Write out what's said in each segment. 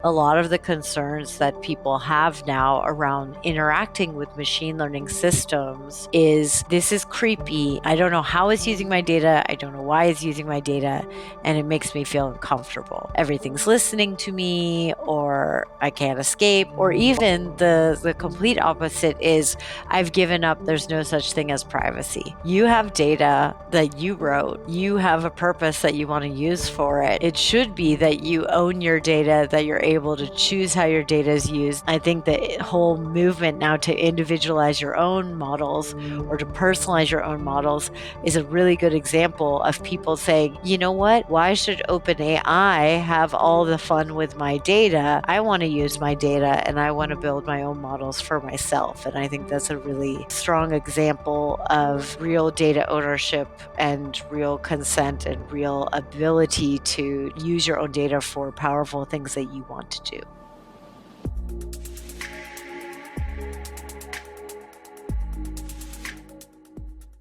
A lot of the concerns that people have now around interacting with machine learning systems is this is creepy. I don't know how it's using my data. I don't know why it's using my data. And it makes me feel uncomfortable. Everything's listening to me, or I can't escape. Or even the complete opposite is I've given up. There's no such thing as privacy. You have data that you wrote. You have a purpose that you want to use for it. It should be that you own your data, that you're able to choose how your data is used. I think the whole movement now to individualize your own models or to personalize your own models is a really good example of people saying, you know what? Why should OpenAI have all the fun with my data? I want to use my data and I want to build my own models for myself. And I think that's a really strong example of real data ownership and real consent and real ability to use your own data for powerful things that you want to do.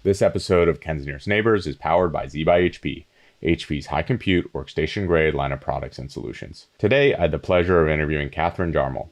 This episode of Ken's Nearest Neighbors is powered by Z by HP, HP's high compute, workstation-grade line of products and solutions. Today, I had the pleasure of interviewing Katharine Jarmul.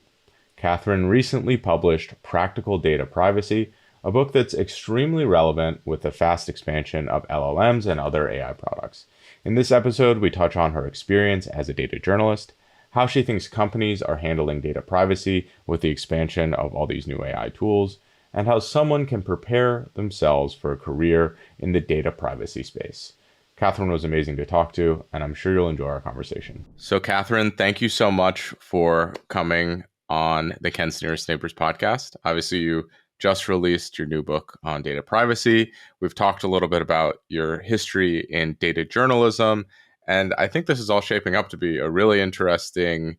Katharine recently published Practical Data Privacy, a book that's extremely relevant with the fast expansion of LLMs and other AI products. In this episode, we touch on her experience as a data journalist, how she thinks companies are handling data privacy with the expansion of all these new AI tools, and how someone can prepare themselves for a career in the data privacy space. Katharine was amazing to talk to, and I'm sure you'll enjoy our conversation. So Katharine, thank you so much for coming on the Ken's Nearest Neighbors podcast. Obviously, you just released your new book on data privacy. We've talked a little bit about your history in data journalism, and I think this is all shaping up to be a really interesting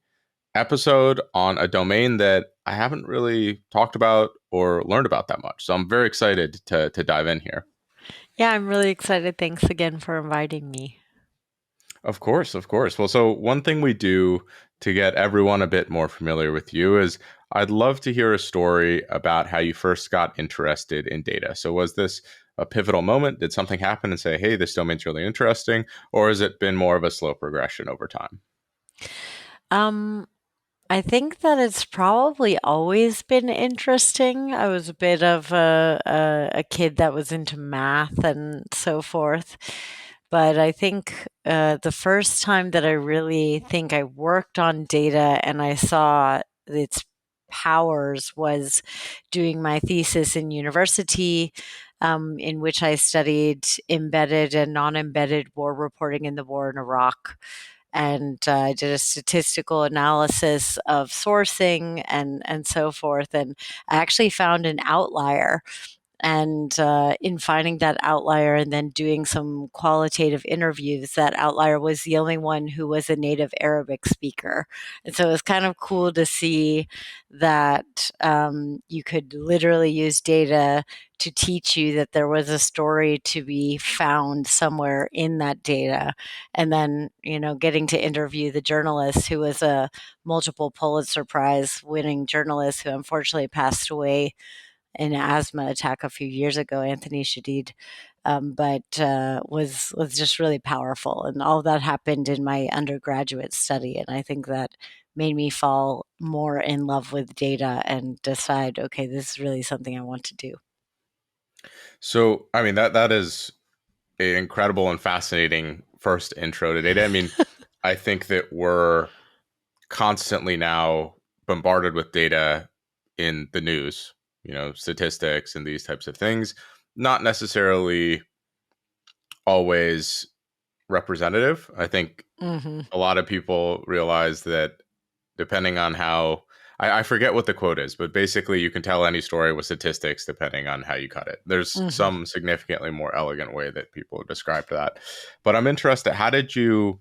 episode on a domain that I haven't really talked about or learned about that much. So I'm very excited to dive in here. Yeah, I'm really excited. Thanks again for inviting me. Of course, of course. Well, so one thing we do to get everyone a bit more familiar with you is I'd love to hear a story about how you first got interested in data. So was this a pivotal moment? Did something happen and say, hey, this domain's really interesting? Or has it been more of a slow progression over time? I think that it's probably always been interesting. I was a bit of a kid that was into math and so forth. But I think the first time that I really think I worked on data and I saw its powers was doing my thesis in university, in which I studied embedded and non-embedded war reporting in the war in Iraq. And I did a statistical analysis of sourcing and so forth. And I actually found an outlier. And in finding that outlier and then doing some qualitative interviews, that outlier was the only one who was a native Arabic speaker. And so it was kind of cool to see that you could literally use data to teach you that there was a story to be found somewhere in that data. And then, getting to interview the journalist who was a multiple Pulitzer Prize winning journalist who unfortunately passed away an asthma attack a few years ago, Anthony Shadid, but was just really powerful. And all of that happened in my undergraduate study. And I think that made me fall more in love with data and decide, okay, this is really something I want to do. So, I mean, that is an incredible and fascinating first intro to data. I mean, I think that we're constantly now bombarded with data in the news, statistics and these types of things, not necessarily always representative. I think a lot of people realize that depending on how I forget what the quote is, but basically you can tell any story with statistics depending on how you cut it. There's some significantly more elegant way that people describe that. But I'm interested, how did you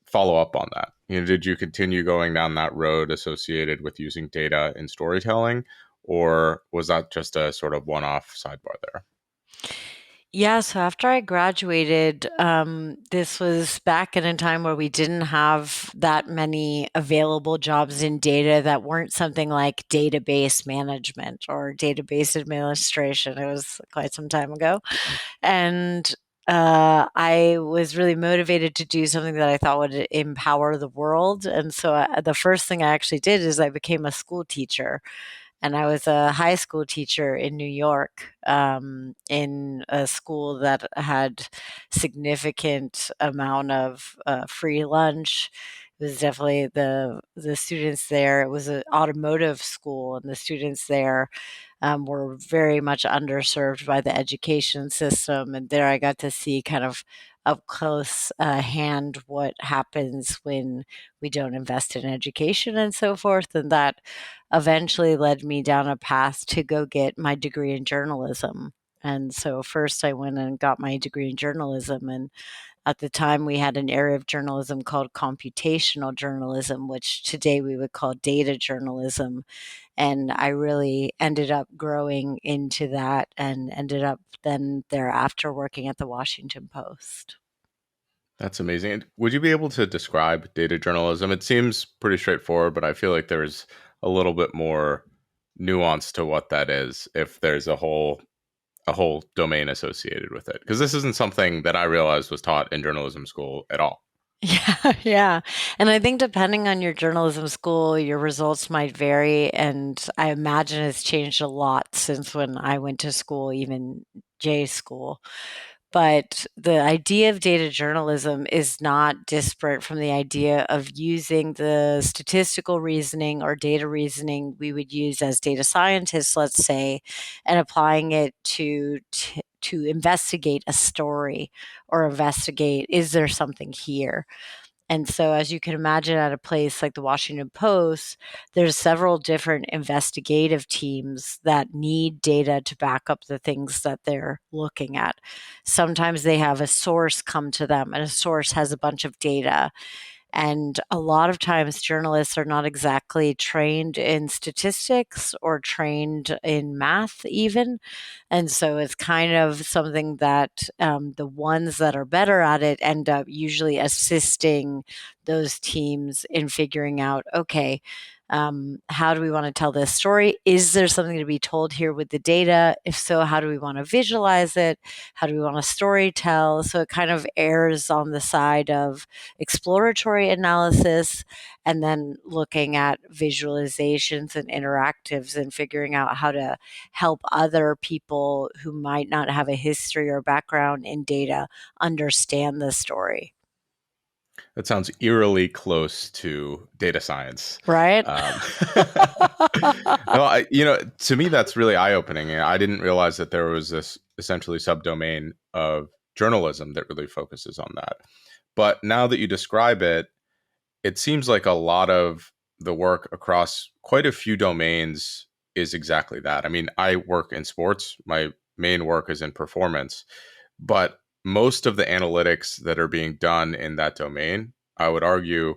follow up on that? Did you continue going down that road associated with using data in storytelling, or was that just a sort of one-off sidebar there? Yeah, so after I graduated, this was back in a time where we didn't have that many available jobs in data that weren't something like database management or database administration. It was quite some time ago. And I was really motivated to do something that I thought would empower the world. And so the first thing I actually did is I became a school teacher. And I was a high school teacher in New York, in a school that had significant amount of free lunch. It was definitely the students there. It was an automotive school, and the students there were very much underserved by the education system. And there I got to see kind of up close hand what happens when we don't invest in education and so forth. And that eventually led me down a path to go get my degree in journalism. And so first I went and got my degree in journalism. And at the time we had an area of journalism called computational journalism, which today we would call data journalism. And I really ended up growing into that and ended up then thereafter working at the Washington Post. That's amazing. And would you be able to describe data journalism? It seems pretty straightforward, but I feel like there's a little bit more nuance to what that is if there's a whole domain associated with it. Because this isn't something that I realized was taught in journalism school at all. Yeah, yeah. And I think depending on your journalism school, your results might vary. And I imagine it's changed a lot since when I went to school, even J school. But the idea of data journalism is not disparate from the idea of using the statistical reasoning or data reasoning we would use as data scientists, let's say, and applying it to investigate a story or investigate, is there something here? And so, as you can imagine, at a place like the Washington Post, there's several different investigative teams that need data to back up the things that they're looking at. Sometimes they have a source come to them, and a source has a bunch of data. And a lot of times, journalists are not exactly trained in statistics or trained in math, even. And so it's kind of something that the ones that are better at it end up usually assisting those teams in figuring out, okay, how do we want to tell this story? Is there something to be told here with the data? If so, how do we want to visualize it? How do we want to story tell? So it kind of errs on the side of exploratory analysis and then looking at visualizations and interactives and figuring out how to help other people who might not have a history or background in data understand the story. That sounds eerily close to data science. Right? Um, no, to me, that's really eye opening. I didn't realize that there was this essentially subdomain of journalism that really focuses on that. But now that you describe it, it seems like a lot of the work across quite a few domains is exactly that. I mean, I work in sports. My main work is in performance, but most of the analytics that are being done in that domain, I would argue,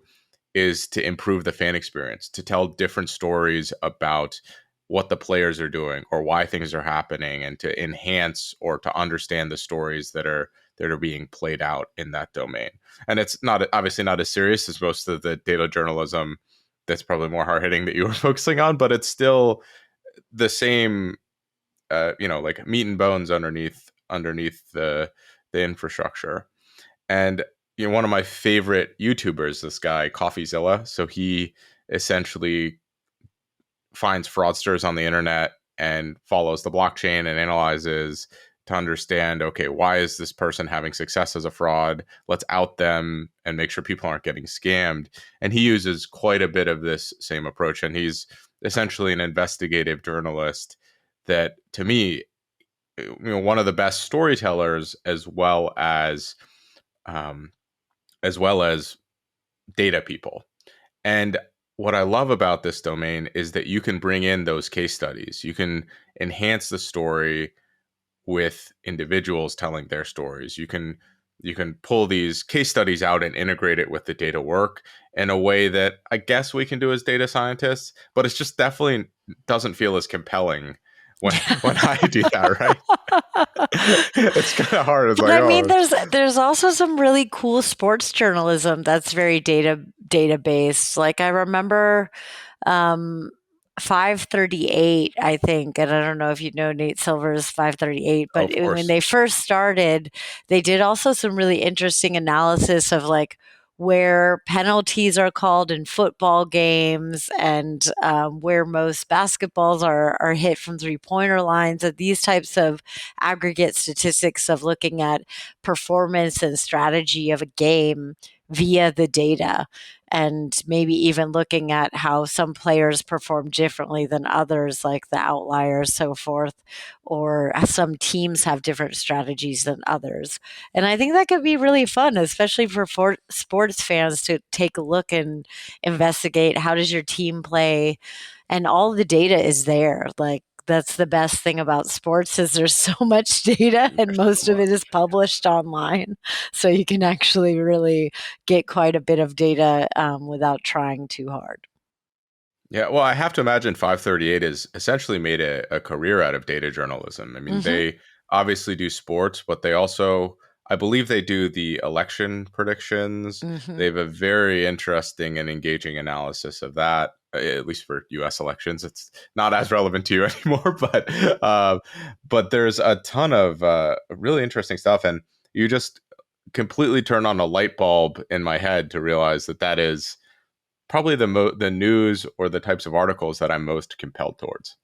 is to improve the fan experience, to tell different stories about what the players are doing or why things are happening, and to enhance or to understand the stories that are being played out in that domain. And it's not obviously not as serious as most of the data journalism that's probably more hard hitting that you were focusing on, but it's still the same, like meat and bones underneath the infrastructure. And one of my favorite YouTubers, this guy Coffeezilla. So he essentially finds fraudsters on the internet and follows the blockchain and analyzes to understand, okay, why is this person having success as a fraud? Let's out them and make sure people aren't getting scammed. And he uses quite a bit of this same approach. And he's essentially an investigative journalist that, to me, one of the best storytellers, um, as well as data people. And what I love about this domain is that you can bring in those case studies. You can enhance the story with individuals telling their stories. You can pull these case studies out and integrate it with the data work in a way that I guess we can do as data scientists, but it's just definitely doesn't feel as compelling when when I do that, right? It's kind of hard. It's But like, I mean, oh, there's also some really cool sports journalism that's very data based. Like I remember, um, 538, I think. And I don't know if you know Nate Silver's 538, but Of when course. they first started, they did also some really interesting analysis of like where penalties are called in football games and where most basketballs are hit from 3 pointer lines, and these types of aggregate statistics of looking at performance and strategy of a game via the data, and maybe even looking at how some players perform differently than others, like the outliers, so forth, or some teams have different strategies than others. And I think that could be really fun, especially for sports fans to take a look and investigate how does your team play, and all the data is there. Like that's the best thing about sports is there's so much data and There's so most of it much. is published online, so you can actually really get quite a bit of data without trying too hard. Yeah, well, I have to imagine 538 has essentially made a career out of data journalism. I mean, Hmm. they obviously do sports, but they also, I believe they do the election predictions. They Hmm. have a very interesting and engaging analysis of that, at least for US elections. It's not as relevant to you anymore, but there's a ton of really interesting stuff. And you just completely turn on a light bulb in my head to realize that that is probably the news or the types of articles that I'm most compelled towards.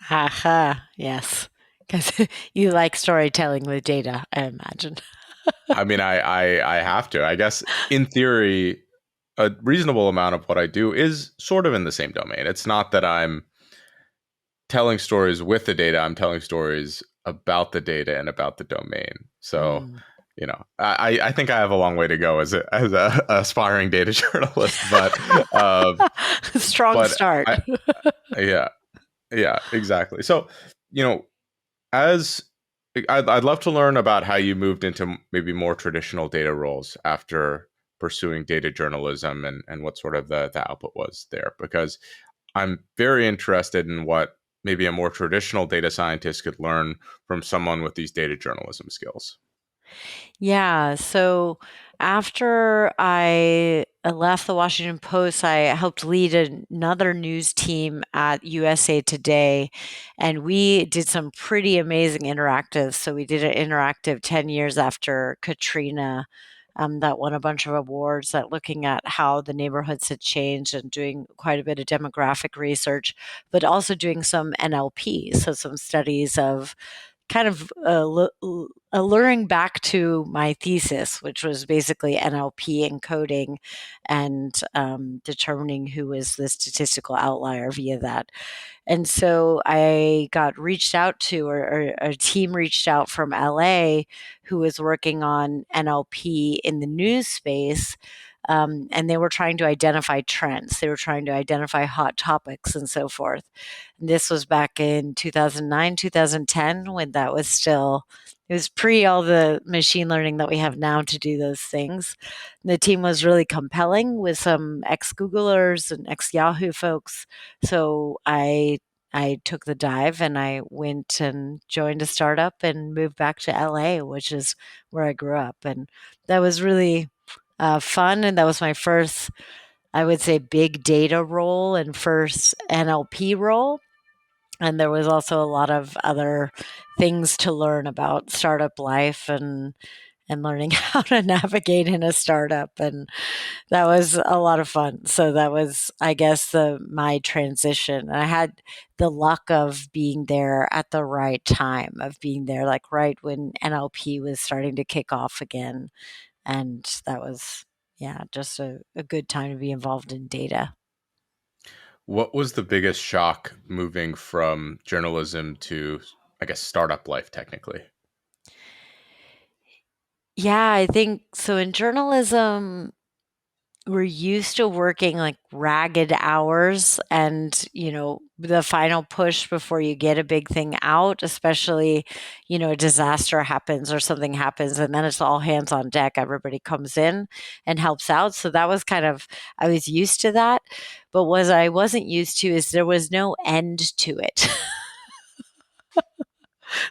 Aha, yes. Because you like storytelling with data, I imagine. I mean, I have to. I guess in theory, a reasonable amount of what I do is sort of in the same domain. It's not that I'm telling stories with the data. I'm telling stories about the data and about the domain. So, Mm. I think I have a long way to go as a aspiring data journalist, um, Strong but start. I yeah, yeah, exactly. So, you know, as I'd love to learn about how you moved into maybe more traditional data roles after pursuing data journalism, and what sort of the output was there, because I'm very interested in what maybe a more traditional data scientist could learn from someone with these data journalism skills. Yeah. So after I left the Washington Post, I helped lead another news team at USA Today. And we did some pretty amazing interactives. So we did an interactive 10 years after Katrina. That won a bunch of awards, that looking at how the neighborhoods had changed and doing quite a bit of demographic research, but also doing some NLP, so some studies of kind of alluring back to my thesis, which was basically NLP encoding and determining who was the statistical outlier via that. And so I got reached out to, or a team reached out from LA who was working on NLP in the news space. And they were trying to identify trends. They were trying to identify hot topics and so forth. And this was back in 2009, 2010, when that was still, it was pre all the machine learning that we have now to do those things. The team was really compelling with some ex Googlers and ex Yahoo folks. So I took the dive and I went and joined a startup and moved back to LA, which is where I grew up. And that was really fun. And that was my first, I would say, big data role and first NLP role. And there was also a lot of other things to learn about startup life and learning how to navigate in a startup, and that was a lot of fun. So that was, I guess, the my transition. And I had the luck of being there at the right time, of being there like right when NLP was starting to kick off again, and that was, yeah, just a good time to be involved in data. What was the biggest shock moving from journalism to, I guess, startup life technically? Yeah, I think so. In journalism, we're used to working like ragged hours, and the final push before you get a big thing out, especially a disaster happens or something happens, and then it's all hands on deck. Everybody comes in and helps out, so that was kind of, I was used to that. But what I wasn't used to is there was no end to it.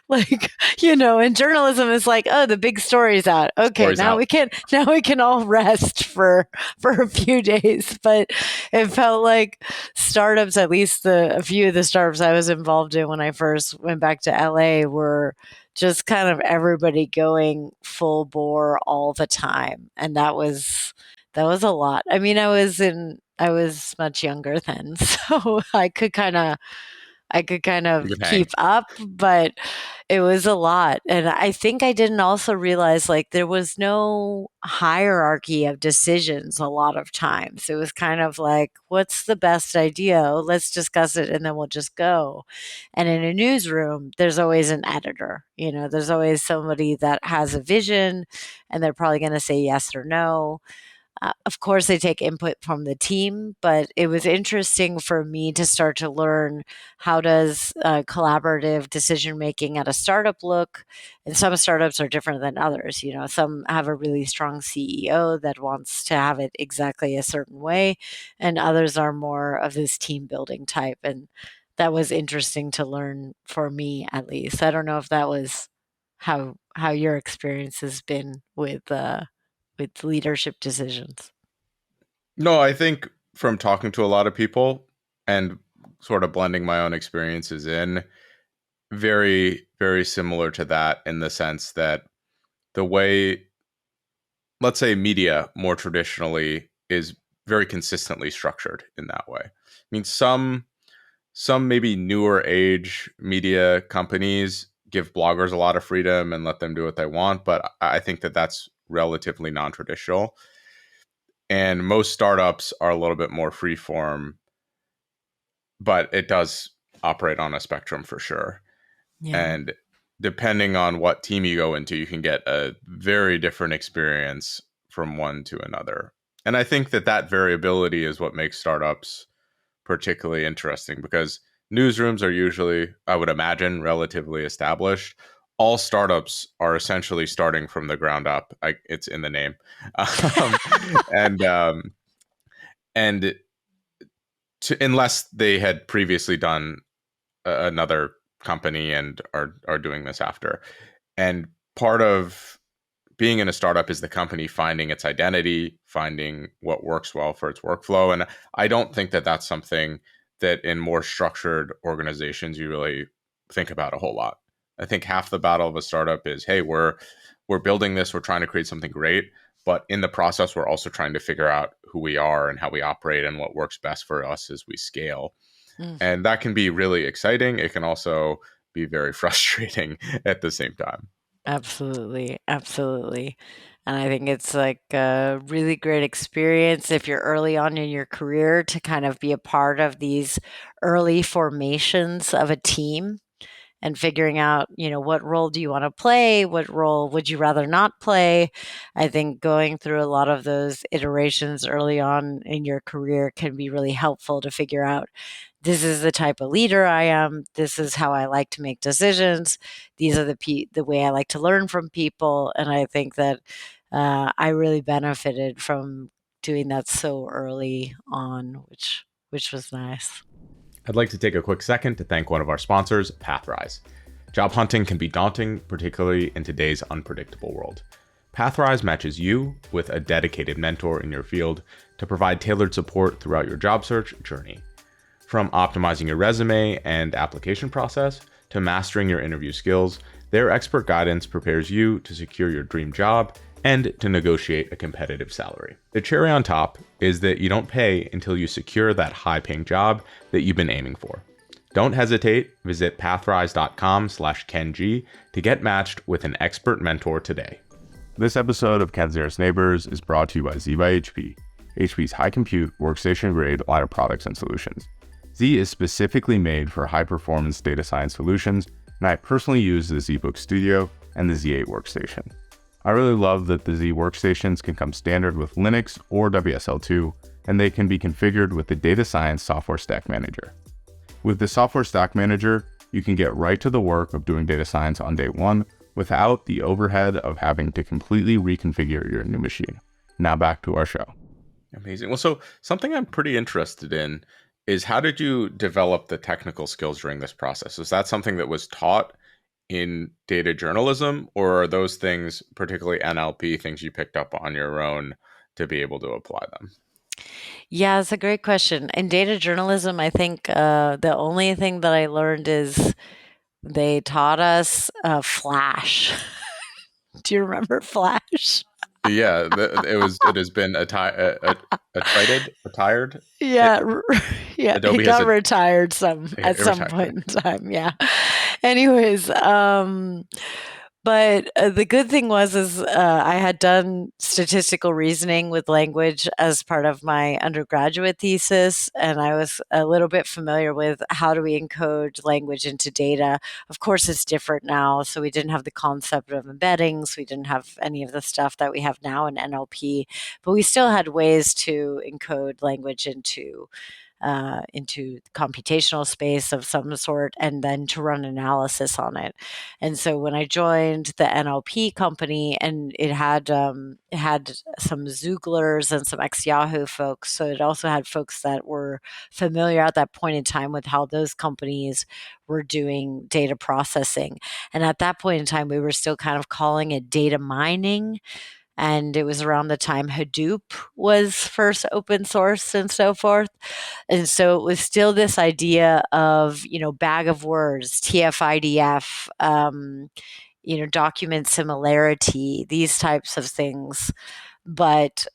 Like, and journalism is like, oh, the big story's out. Okay, Stories now out. we can all rest for a few days. But it felt like startups, at least a few of the startups I was involved in when I first went back to LA, were just kind of everybody going full bore all the time. And that was a lot. I mean, I was much younger then, so I could kind of You can keep hang. up, but it was a lot. And I think I didn't also realize like there was no hierarchy of decisions a lot of times. It was kind of like, what's the best idea? Oh, let's discuss it and then we'll just go. And in a newsroom, there's always an editor. There's always somebody that has a vision and they're probably going to say yes or no. Of course, they take input from the team, but it was interesting for me to start to learn how does collaborative decision making at a startup look. And some startups are different than others. Some have a really strong CEO that wants to have it exactly a certain way, and others are more of this team building type. And that was interesting to learn for me, at least. I don't know if that was how your experience has been with leadership decisions. No, I think from talking to a lot of people and sort of blending my own experiences in, very, very similar to that in the sense that the way, let's say, media more traditionally is very consistently structured in that way. I mean, some maybe newer age media companies give bloggers a lot of freedom and let them do what they want, but I think that that's relatively non-traditional. And most startups are a little bit more freeform, but it does operate on a spectrum for sure. Yeah. And depending on what team you go into, you can get a very different experience from one to another. And I think that that variability is what makes startups particularly interesting because newsrooms are usually, I would imagine, relatively established. All startups are essentially starting from the ground up. It's in the name, um, and and unless they had previously done another company and are doing this after. And part of being in a startup is the company finding its identity, finding what works well for its workflow. And I don't think that that's something that in more structured organizations you really think about a whole lot. I think half the battle of a startup is, hey, we're building this, we're trying to create something great, but in the process we're also trying to figure out who we are and how we operate and what works best for us as we scale. Mm. And that can be really exciting. It can also be very frustrating at the same time. Absolutely, absolutely. And I think it's like a really great experience if you're early on in your career to kind of be a part of these early formations of a team and figuring out, what role do you want to play? What role would you rather not play? I think going through a lot of those iterations early on in your career can be really helpful to figure out this is the type of leader I am. This is how I like to make decisions. These are the way I like to learn from people. And I think that I really benefited from doing that so early on, which was nice. I'd like to take a quick second to thank one of our sponsors, Pathrise. Job hunting can be daunting, particularly in today's unpredictable world. Pathrise matches you with a dedicated mentor in your field to provide tailored support throughout your job search journey. From optimizing your resume and application process to mastering your interview skills, their expert guidance prepares you to secure your dream job and to negotiate a competitive salary. The cherry on top is that you don't pay until you secure that high-paying job that you've been aiming for. Don't hesitate. Visit pathrise.com/KenG to get matched with an expert mentor today. This episode of Katharine Neighbors is brought to you by Z by HP, HP's high compute workstation grade line of products and solutions. Z is specifically made for high performance data science solutions, and I personally use the ZBook Studio and the Z8 workstation. I really love that the Z workstations can come standard with Linux or WSL2, and they can be configured with the Data Science Software Stack Manager. With the Software Stack Manager, you can get right to the work of doing data science on day one without the overhead of having to completely reconfigure your new machine. Now back to our show. Amazing. Well, so something I'm pretty interested in is how did you develop the technical skills during this process? Was that something that was taught in data journalism, or are those things, particularly NLP, things you picked up on your own to be able to apply them? Yeah, it's a great question. In data journalism, I think the only thing that I learned is they taught us Flash. Do you remember Flash? Yeah, it has been attired. Yeah, yeah, he Adobe has got retired some at some retired. point in time. Yeah. Anyways, but the good thing was is I had done statistical reasoning with language as part of my undergraduate thesis, and I was a little bit familiar with how do we encode language into data. Of course, it's different now, so we didn't have the concept of embeddings, we didn't have any of the stuff that we have now in NLP, but we still had ways to encode language into computational space of some sort and then to run analysis on it. And so when I joined the NLP company, and it had some Zooglers and some ex Yahoo folks, so it also had folks that were familiar at that point in time with how those companies were doing data processing. And at that point in time, we were still kind of calling it data mining, and it was around the time Hadoop was first open source and so forth. And so it was still this idea of, bag of words, TF-IDF, document similarity, these types of things, but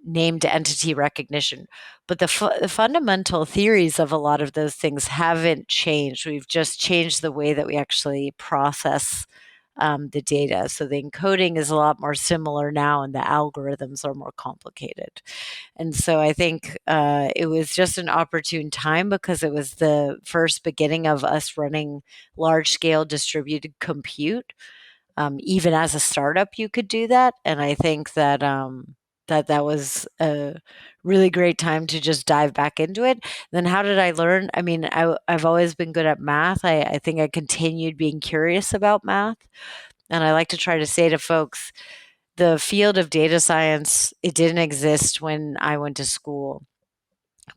named entity recognition. But the fundamental theories of a lot of those things haven't changed. We've just changed the way that we actually process the data. So the encoding is a lot more similar now, and the algorithms are more complicated. And so I think it was just an opportune time because it was the first beginning of us running large scale distributed compute. Even as a startup, you could do that. And I think that that was a really great time to just dive back into it. Then how did I learn? I mean, I've always been good at math. I think I continued being curious about math. And I like to try to say to folks, the field of data science, it didn't exist when I went to school,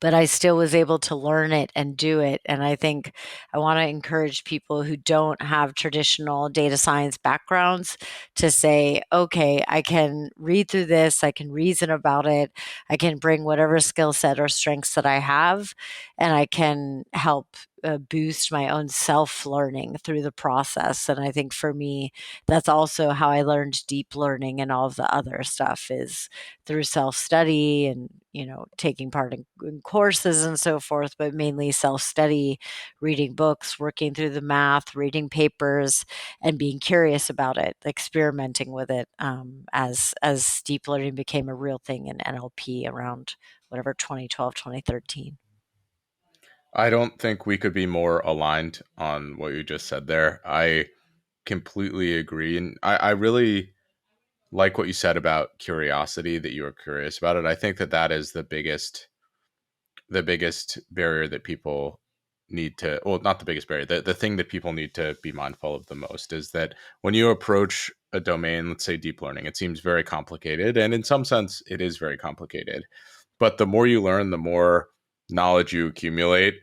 but I still was able to learn it and do it. And I think I want to encourage people who don't have traditional data science backgrounds to say, okay, I can read through this, I can reason about it, I can bring whatever skill set or strengths that I have, and I can help boost my own self learning through the process. And I think for me, that's also how I learned deep learning and all of the other stuff is through self study and taking part in courses and so forth, but mainly self study, reading books, working through the math, reading papers, and being curious about it, experimenting with it as deep learning became a real thing in NLP around whatever 2012, 2013. I don't think we could be more aligned on what you just said there. I completely agree. And I really like what you said about curiosity, that you were curious about it. I think that that is the biggest barrier that people need to, well, not the biggest barrier, the thing that people need to be mindful of the most is that when you approach a domain, let's say deep learning, it seems very complicated. And in some sense, it is very complicated. But the more you learn, the more knowledge you accumulate,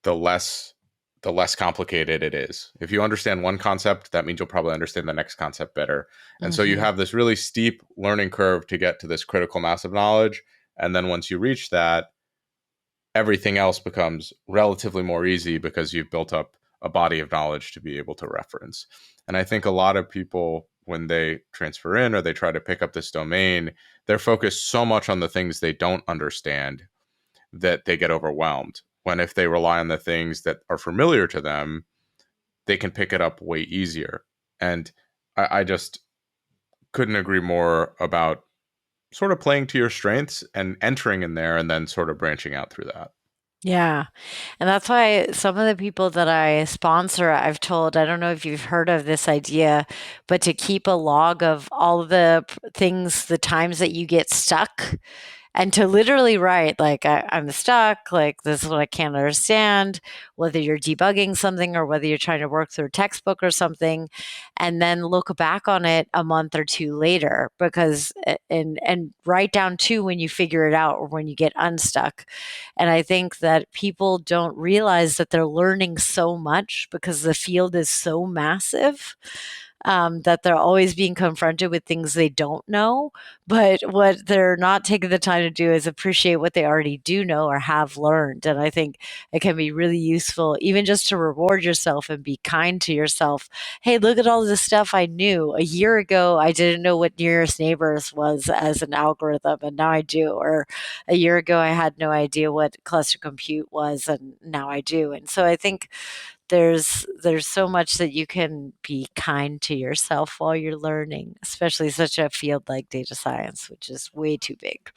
the less the less complicated it is. If you understand one concept, that means you'll probably understand the next concept better. And so you Hmm. have this really steep learning curve to get to this critical mass of knowledge. And then once you reach that, everything else becomes relatively more easy because you've built up a body of knowledge to be able to reference. And I think a lot of people, when they transfer in or they try to pick up this domain, they're focused so much on the things they don't understand that they get overwhelmed. When if they rely on the things that are familiar to them, they can pick it up way easier. And I just couldn't agree more about sort of playing to your strengths and entering in there and then sort of branching out through that. Yeah. And that's why some of the people that I sponsor, I've told, I don't know if you've heard of this idea, but to keep a log of all of the things, the times that you get stuck And to literally write, like, I'm stuck, like, this is what I can't understand, whether you're debugging something or whether you're trying to work through a textbook or something, and then look back on it a month or two later, because, and write down too when you figure it out or when you get unstuck. And I think that people don't realize that they're learning so much because the field is so massive, that they're always being confronted with things they don't know. But what they're not taking the time to do is appreciate what they already do know or have learned. And I think it can be really useful, even just to reward yourself and be kind to yourself. Hey, look at all this stuff I knew. A year ago, I didn't know what nearest neighbors was as an algorithm, and now I do. Or a year ago, I had no idea what cluster compute was, and now I do. And so I think there's so much that you can be kind to yourself while you're learning, especially such a field like data science, which is way too big.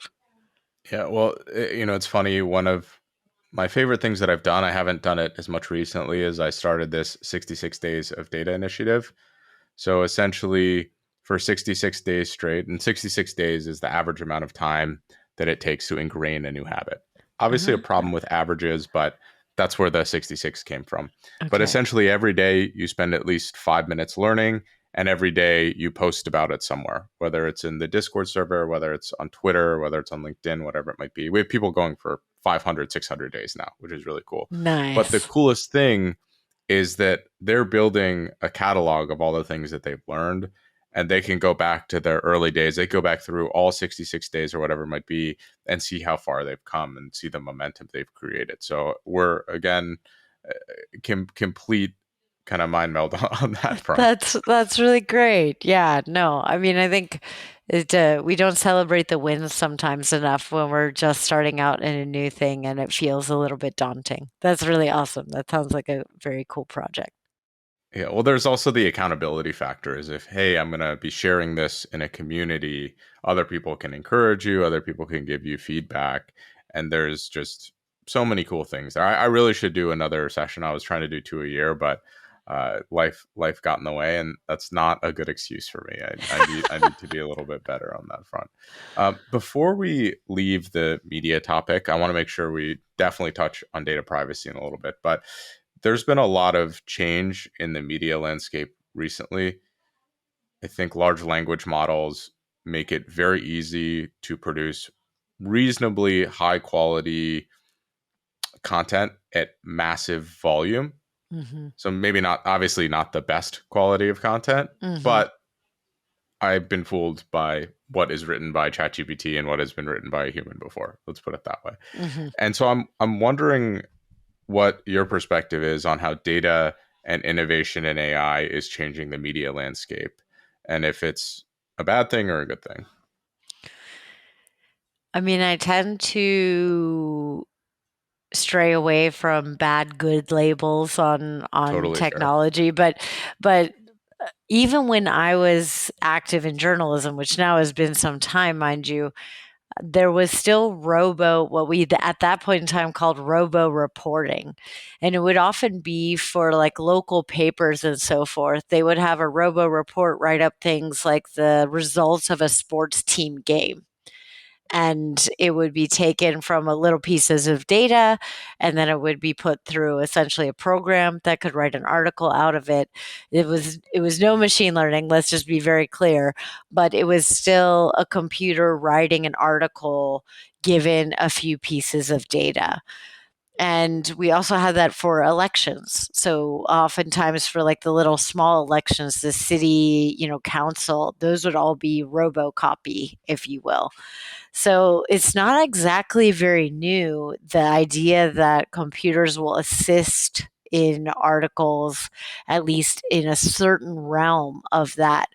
Yeah, well, it's funny. One of my favorite things that I've done, I haven't done it as much recently, as I started this 66 days of data initiative. So essentially, for 66 days straight, and 66 days is the average amount of time that it takes to ingrain a new habit. Obviously, a Mhm. problem with averages, but that's where the 66 came from. But Okay. essentially, every day you spend at least 5 minutes learning, and every day you post about it somewhere, whether it's in the Discord server, whether it's on Twitter, whether it's on LinkedIn, whatever it might be. We have people going for 500, 600 days now, which is really cool. But the Nice. coolest thing is that they're building a catalog of all the things that they've learned, and they can go back to their early days. They go back through all 66 days or whatever it might be and see how far they've come and see the momentum they've created. So we're, again, complete kind of mind meld on that front. That's really great. Yeah, no, I mean, I think we don't celebrate the wins sometimes enough when we're just starting out in a new thing and it feels a little bit daunting. That's really awesome. That sounds like a very cool project. Yeah, well, there's also the accountability factor is if, hey, I'm going to be sharing this in a community, other people can encourage you, other people can give you feedback. And there's just so many cool things. I really should do another session. I was trying to do two a year, but life got in the way, and that's not a good excuse for me. I need to be a little bit better on that front. Before we leave the media topic, I want to make sure we definitely touch on data privacy in a little bit. But there's been a lot of change in the media landscape recently. I think large language models make it very easy to produce reasonably high quality content at massive volume. Mhm. So maybe not, obviously not the best quality of content, Mhm. but I've been fooled by what is written by ChatGPT and what has been written by a human before. Let's put it that way. Mhm. And so I'm wondering what your perspective is on how data and innovation in AI is changing the media landscape, and if it's a bad thing or a good thing. I mean, I tend to stray away from bad good labels on Totally fair. technology, but even when I was active in journalism, which now has been some time, mind you, there was still what we at that point in time called robo reporting. And it would often be for like local papers and so forth. They would have a robo report write up things like the results of a sports team game, and it would be taken from a little pieces of data, and then it would be put through essentially a program that could write an article out of it. It was no machine learning, let's just be very clear, but it was still a computer writing an article given a few pieces of data. And we also had that for elections. So oftentimes for like the little small elections, the city, council, those would all be robocopy, if you will. So it's not exactly very new, the idea that computers will assist in articles, at least in a certain realm of that.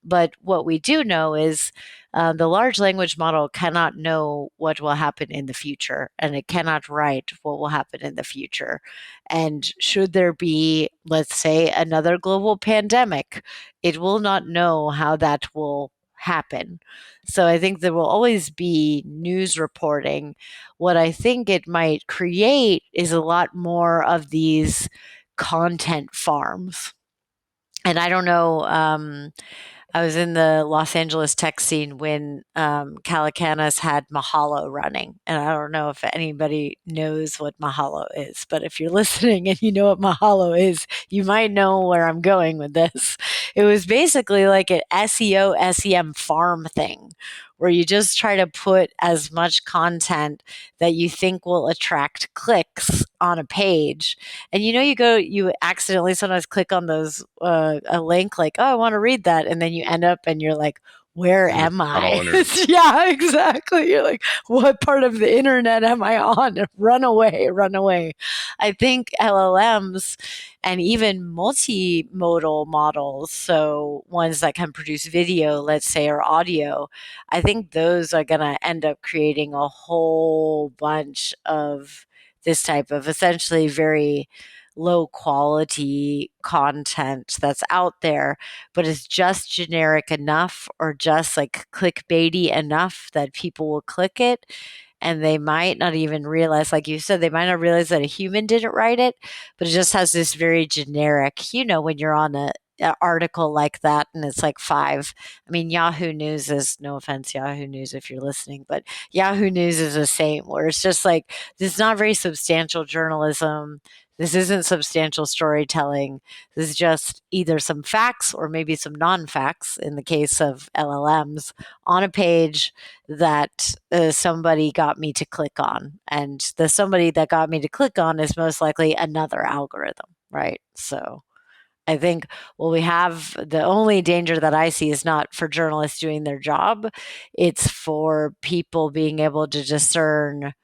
But what we do know is the large language model cannot know what will happen in the future, and it cannot write what will happen in the future. And should there be, let's say, another global pandemic, it will not know how that will happen. So I think there will always be news reporting. What I think it might create is a lot more of these content farms. And I don't know, I was in the Los Angeles tech scene when Calacanis had Mahalo running. And I don't know if anybody knows what Mahalo is, but if you're listening and you know what Mahalo is, you might know where I'm going with this. It was basically like an SEO, SEM farm thing where you just try to put as much content that you think will attract clicks on a page. And you accidentally sometimes click on those a link like, oh, I want to read that, and then you end up and you're like, where in the am tunnel I? underneath. Yeah, exactly. You're like, what part of the internet am I on? Run away, run away. I think LLMs and even multimodal models, so ones that can produce video, let's say, or audio, I think those are going to end up creating a whole bunch of this type of essentially very low quality content that's out there, but is just generic enough or just like clickbaity enough that people will click it. And they might not even realize, like you said, they might not realize that a human didn't write it, but it just has this very generic, when you're on a article like that and it's like five. I mean, Yahoo News is, no offense, Yahoo News, if you're listening, but Yahoo News is the same, where it's just like, this is not very substantial journalism. This isn't substantial storytelling. This is just either some facts or maybe some non facts in the case of LLMs on a page that somebody got me to click on. And the somebody that got me to click on is most likely another algorithm, right? So I think what we have, the only danger that I see is not for journalists doing their job, it's for people being able to discern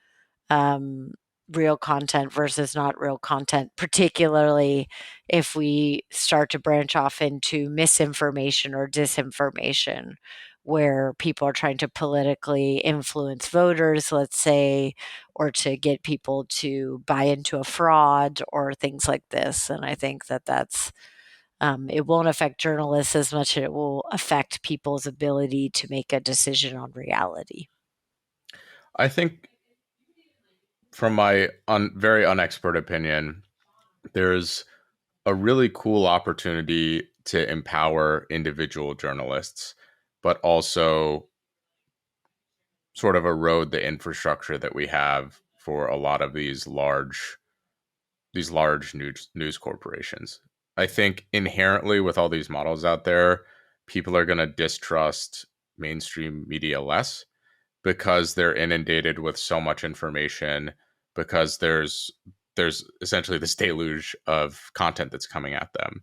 um, real content versus not real content, particularly if we start to branch off into misinformation or disinformation, where people are trying to politically influence voters, let's say, or to get people to buy into a fraud or things like this. And I think that it won't affect journalists as much as it will affect people's ability to make a decision on reality. I think, from my very unexpert opinion, there's a really cool opportunity to empower individual journalists, but also sort of erode the infrastructure that we have for a lot of these large news corporations. I think inherently with all these models out there, people are going to distrust mainstream media less because they're inundated with so much information, because there's essentially this deluge of content that's coming at them.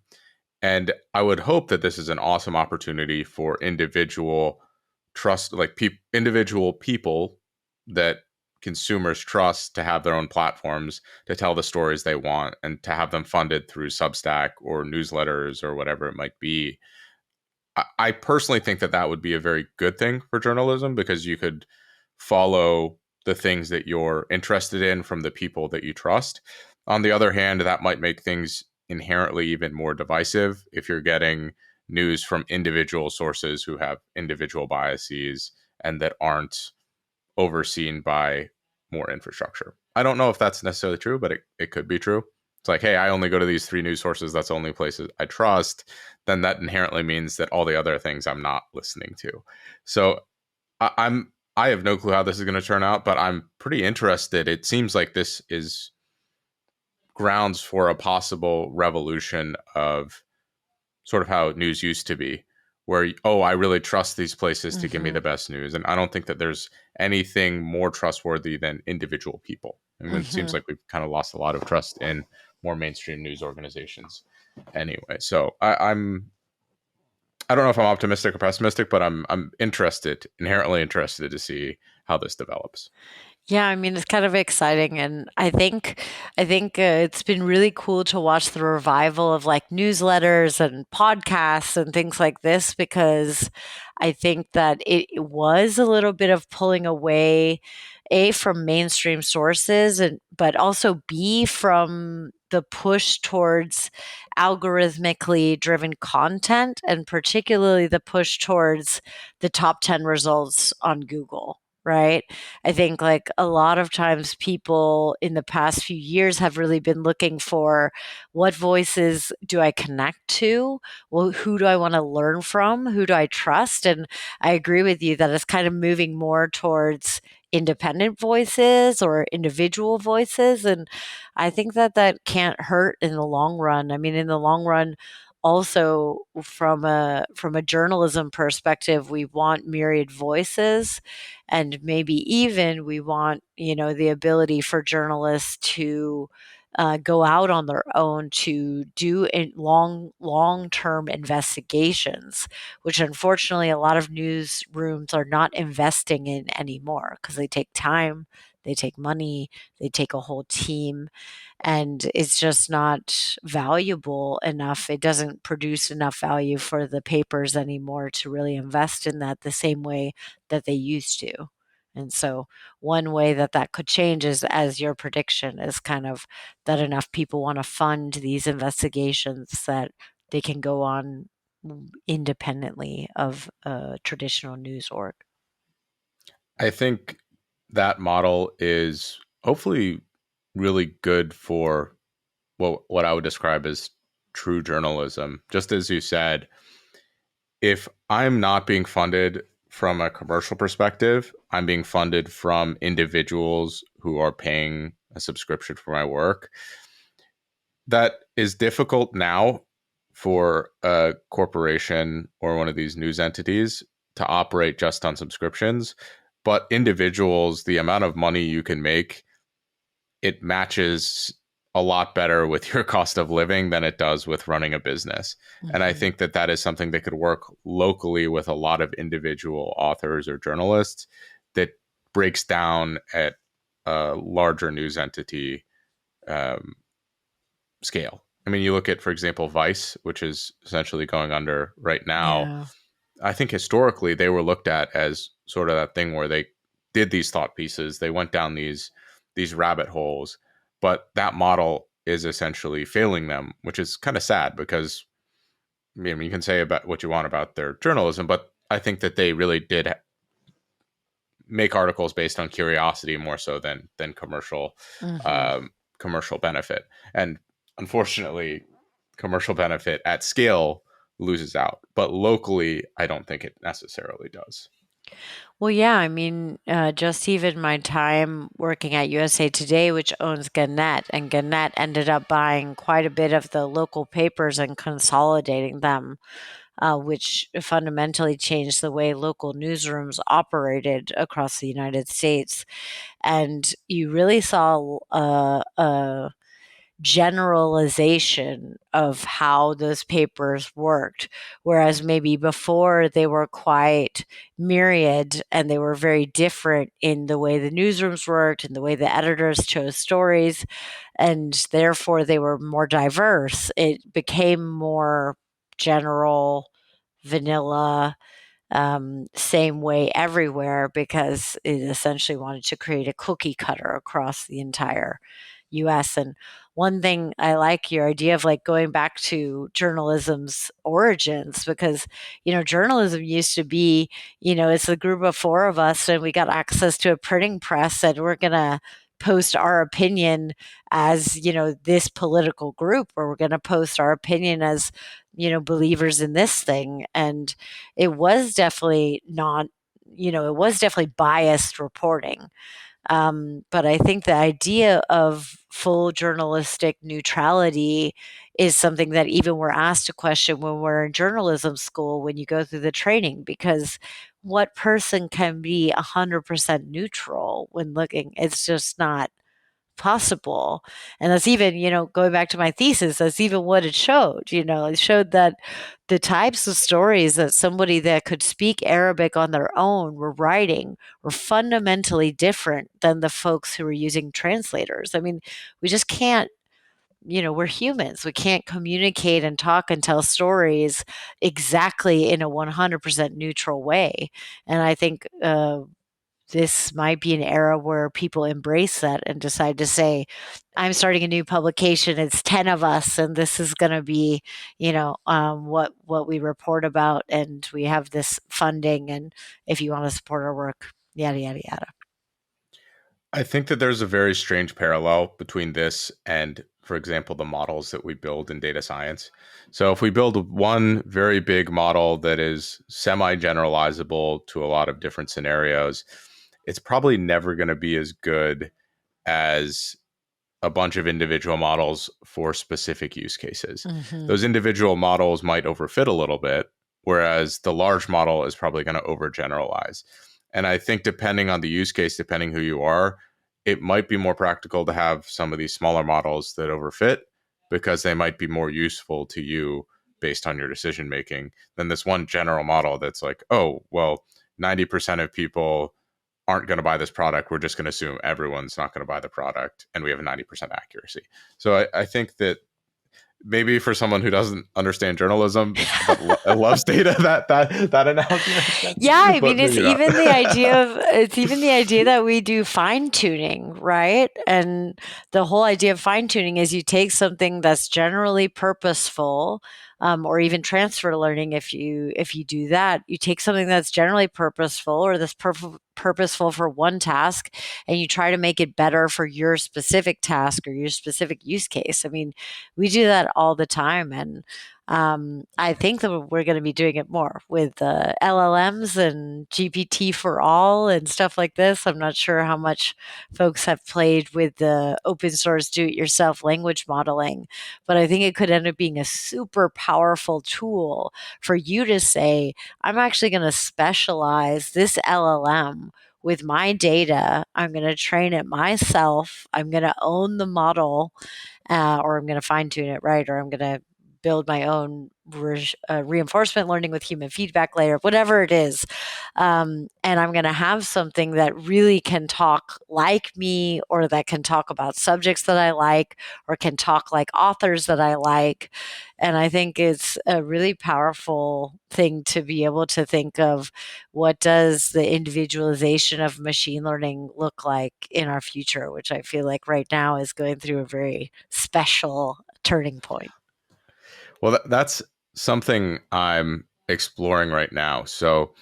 And I would hope that this is an awesome opportunity for individual trust, like individual people that consumers trust, to have their own platforms to tell the stories they want and to have them funded through Substack or newsletters or whatever it might be. I personally think that that would be a very good thing for journalism, because you could follow the things that you're interested in from the people that you trust. On the other hand, that might make things inherently even more divisive if you're getting news from individual sources who have individual biases and that aren't overseen by more infrastructure. I don't know if that's necessarily true, but it could be true. It's like, hey, I only go to these three news sources. That's the only places I trust. Then that inherently means that all the other things I'm not listening to. So I have no clue how this is going to turn out, but I'm pretty interested. It seems like this is grounds for a possible revolution of sort of how news used to be, where, oh, I really trust these places to give me Mm-hmm. the best news. And I don't think that there's anything more trustworthy than individual people. I mean, it seems Mm-hmm. like we've kind of lost a lot of trust in more mainstream news organizations anyway. So I don't know if I'm optimistic or pessimistic, but I'm interested, inherently interested to see how this develops. Yeah, I mean, it's kind of exciting, and I think it's been really cool to watch the revival of like newsletters and podcasts and things like this, because I think that it was a little bit of pulling away, A, from mainstream sources, and but also B, from the push towards algorithmically driven content, and particularly the push towards the top 10 results on Google. right? I think like a lot of times people in the past few years have really been looking for what voices do I connect to? Well, who do I want to learn from? Who do I trust? And I agree with you that it's kind of moving more towards independent voices or individual voices. And I think that that can't hurt in the long run. I mean, in the long run, also from a journalism perspective, we want myriad voices, and maybe even we want, the ability for journalists to go out on their own to do long term investigations, which unfortunately a lot of newsrooms are not investing in anymore because they take time, they take money, they take a whole team, and it's just not valuable enough. It doesn't produce enough value for the papers anymore to really invest in that the same way that they used to. And so, one way that that could change is, as your prediction is kind of that enough people want to fund these investigations that they can go on independently of a traditional news org. I think that model is hopefully really good for what I would describe as true journalism. Just as you said, if I'm not being funded from a commercial perspective, I'm being funded from individuals who are paying a subscription for my work. That is difficult now for a corporation or one of these news entities to operate just on subscriptions. But individuals, the amount of money you can make, it matches a lot better with your cost of living than it does with running a business. And I Mhm. think that that is something that could work locally with a lot of individual authors or journalists that breaks down at a larger news entity um, scale. I mean, you look at, for example, Vice, which is essentially going under right now. Yeah. I think historically they were looked at as sort of that thing where they did these thought pieces, they went down these rabbit holes, but that model is essentially failing them, which is kind of sad because I mean you can say about what you want about their journalism, but I think that they really did make articles based on curiosity more so than Mhm. um, commercial benefit. And unfortunately, commercial benefit at scale loses out, but locally, I don't think it necessarily does. Well, yeah, I mean, just even my time working at USA Today, which owns Gannett, and Gannett ended up buying quite a bit of the local papers and consolidating them, which fundamentally changed the way local newsrooms operated across the United States. And you really saw a generalization of how those papers worked. Whereas maybe before they were quite myriad and they were very different in the way the newsrooms worked and the way the editors chose stories, and therefore they were more diverse. It became more general, vanilla, same way everywhere because it essentially wanted to create a cookie cutter across the entire US. And one thing I like your idea of like going back to journalism's origins because, journalism used to be, it's a group of four of us and we got access to a printing press and we're going to post our opinion as, this political group, or we're going to post our opinion as, believers in this thing. And it was definitely not, it was definitely biased reporting. But I think the idea of full journalistic neutrality is something that even we're asked to question when we're in journalism school, when you go through the training, because what person can be 100% neutral when looking? It's just not possible. And that's even, going back to my thesis, that's even what it showed. It showed that the types of stories that somebody that could speak Arabic on their own were writing were fundamentally different than the folks who were using translators. I mean, we just can't, we're humans. We can't communicate and talk and tell stories exactly in a 100% neutral way. And I think this might be an era where people embrace that and decide to say, I'm starting a new publication. It's 10 of us, and this is going to be, what we report about. And we have this funding. And if you want to support our work. yada, yada, yada. I think that there's a very strange parallel between this and, for example, the models that we build in data science. So, if we build one very big model that is semi generalizable to a lot of different scenarios, it's probably never going to be as good as a bunch of individual models for specific use cases. Hmm. Those individual models might overfit a little bit, whereas the large model is probably going to overgeneralize. And I think depending on the use case, depending who you are, it might be more practical to have some of these smaller models that overfit because they might be more useful to you based on your decision making than this one general model that's like, oh, well, 90% of people aren't going to buy this product. We're just going to assume everyone's not going to buy the product, and we have a 90% accuracy. So I think that maybe for someone who doesn't understand journalism but loves data, that analogy makes sense. Yeah, I But mean, maybe not. it's even the idea that we do fine tuning, right? And the whole idea of fine tuning is you take something that's generally purposeful, or even transfer learning. If you do that, you take something that's generally purposeful or that's purposeful for one task, and you try to make it better for your specific task or your specific use case. I mean, we do that all the time, and I think that we're going to be doing it more with LLMs and GPT for all and stuff like this. I'm not sure how much folks have played with the open source do it yourself language modeling, but I think it could end up being a super powerful tool for you to say, I'm actually going to specialize this LLM with my data. I'm going to train it myself. I'm going to own the model, or I'm going to fine tune it, right? Or I'm going to build my own reinforcement learning with human feedback layer, whatever it is. And I'm going to have something that really can talk like me, or that can talk about subjects that I like, or can talk like authors that I like. And I think it's a really powerful thing to be able to think of, what does the individualization of machine learning look like in our future, which I feel like right now is going through a very special turning point. Well, that's something I'm exploring right now. So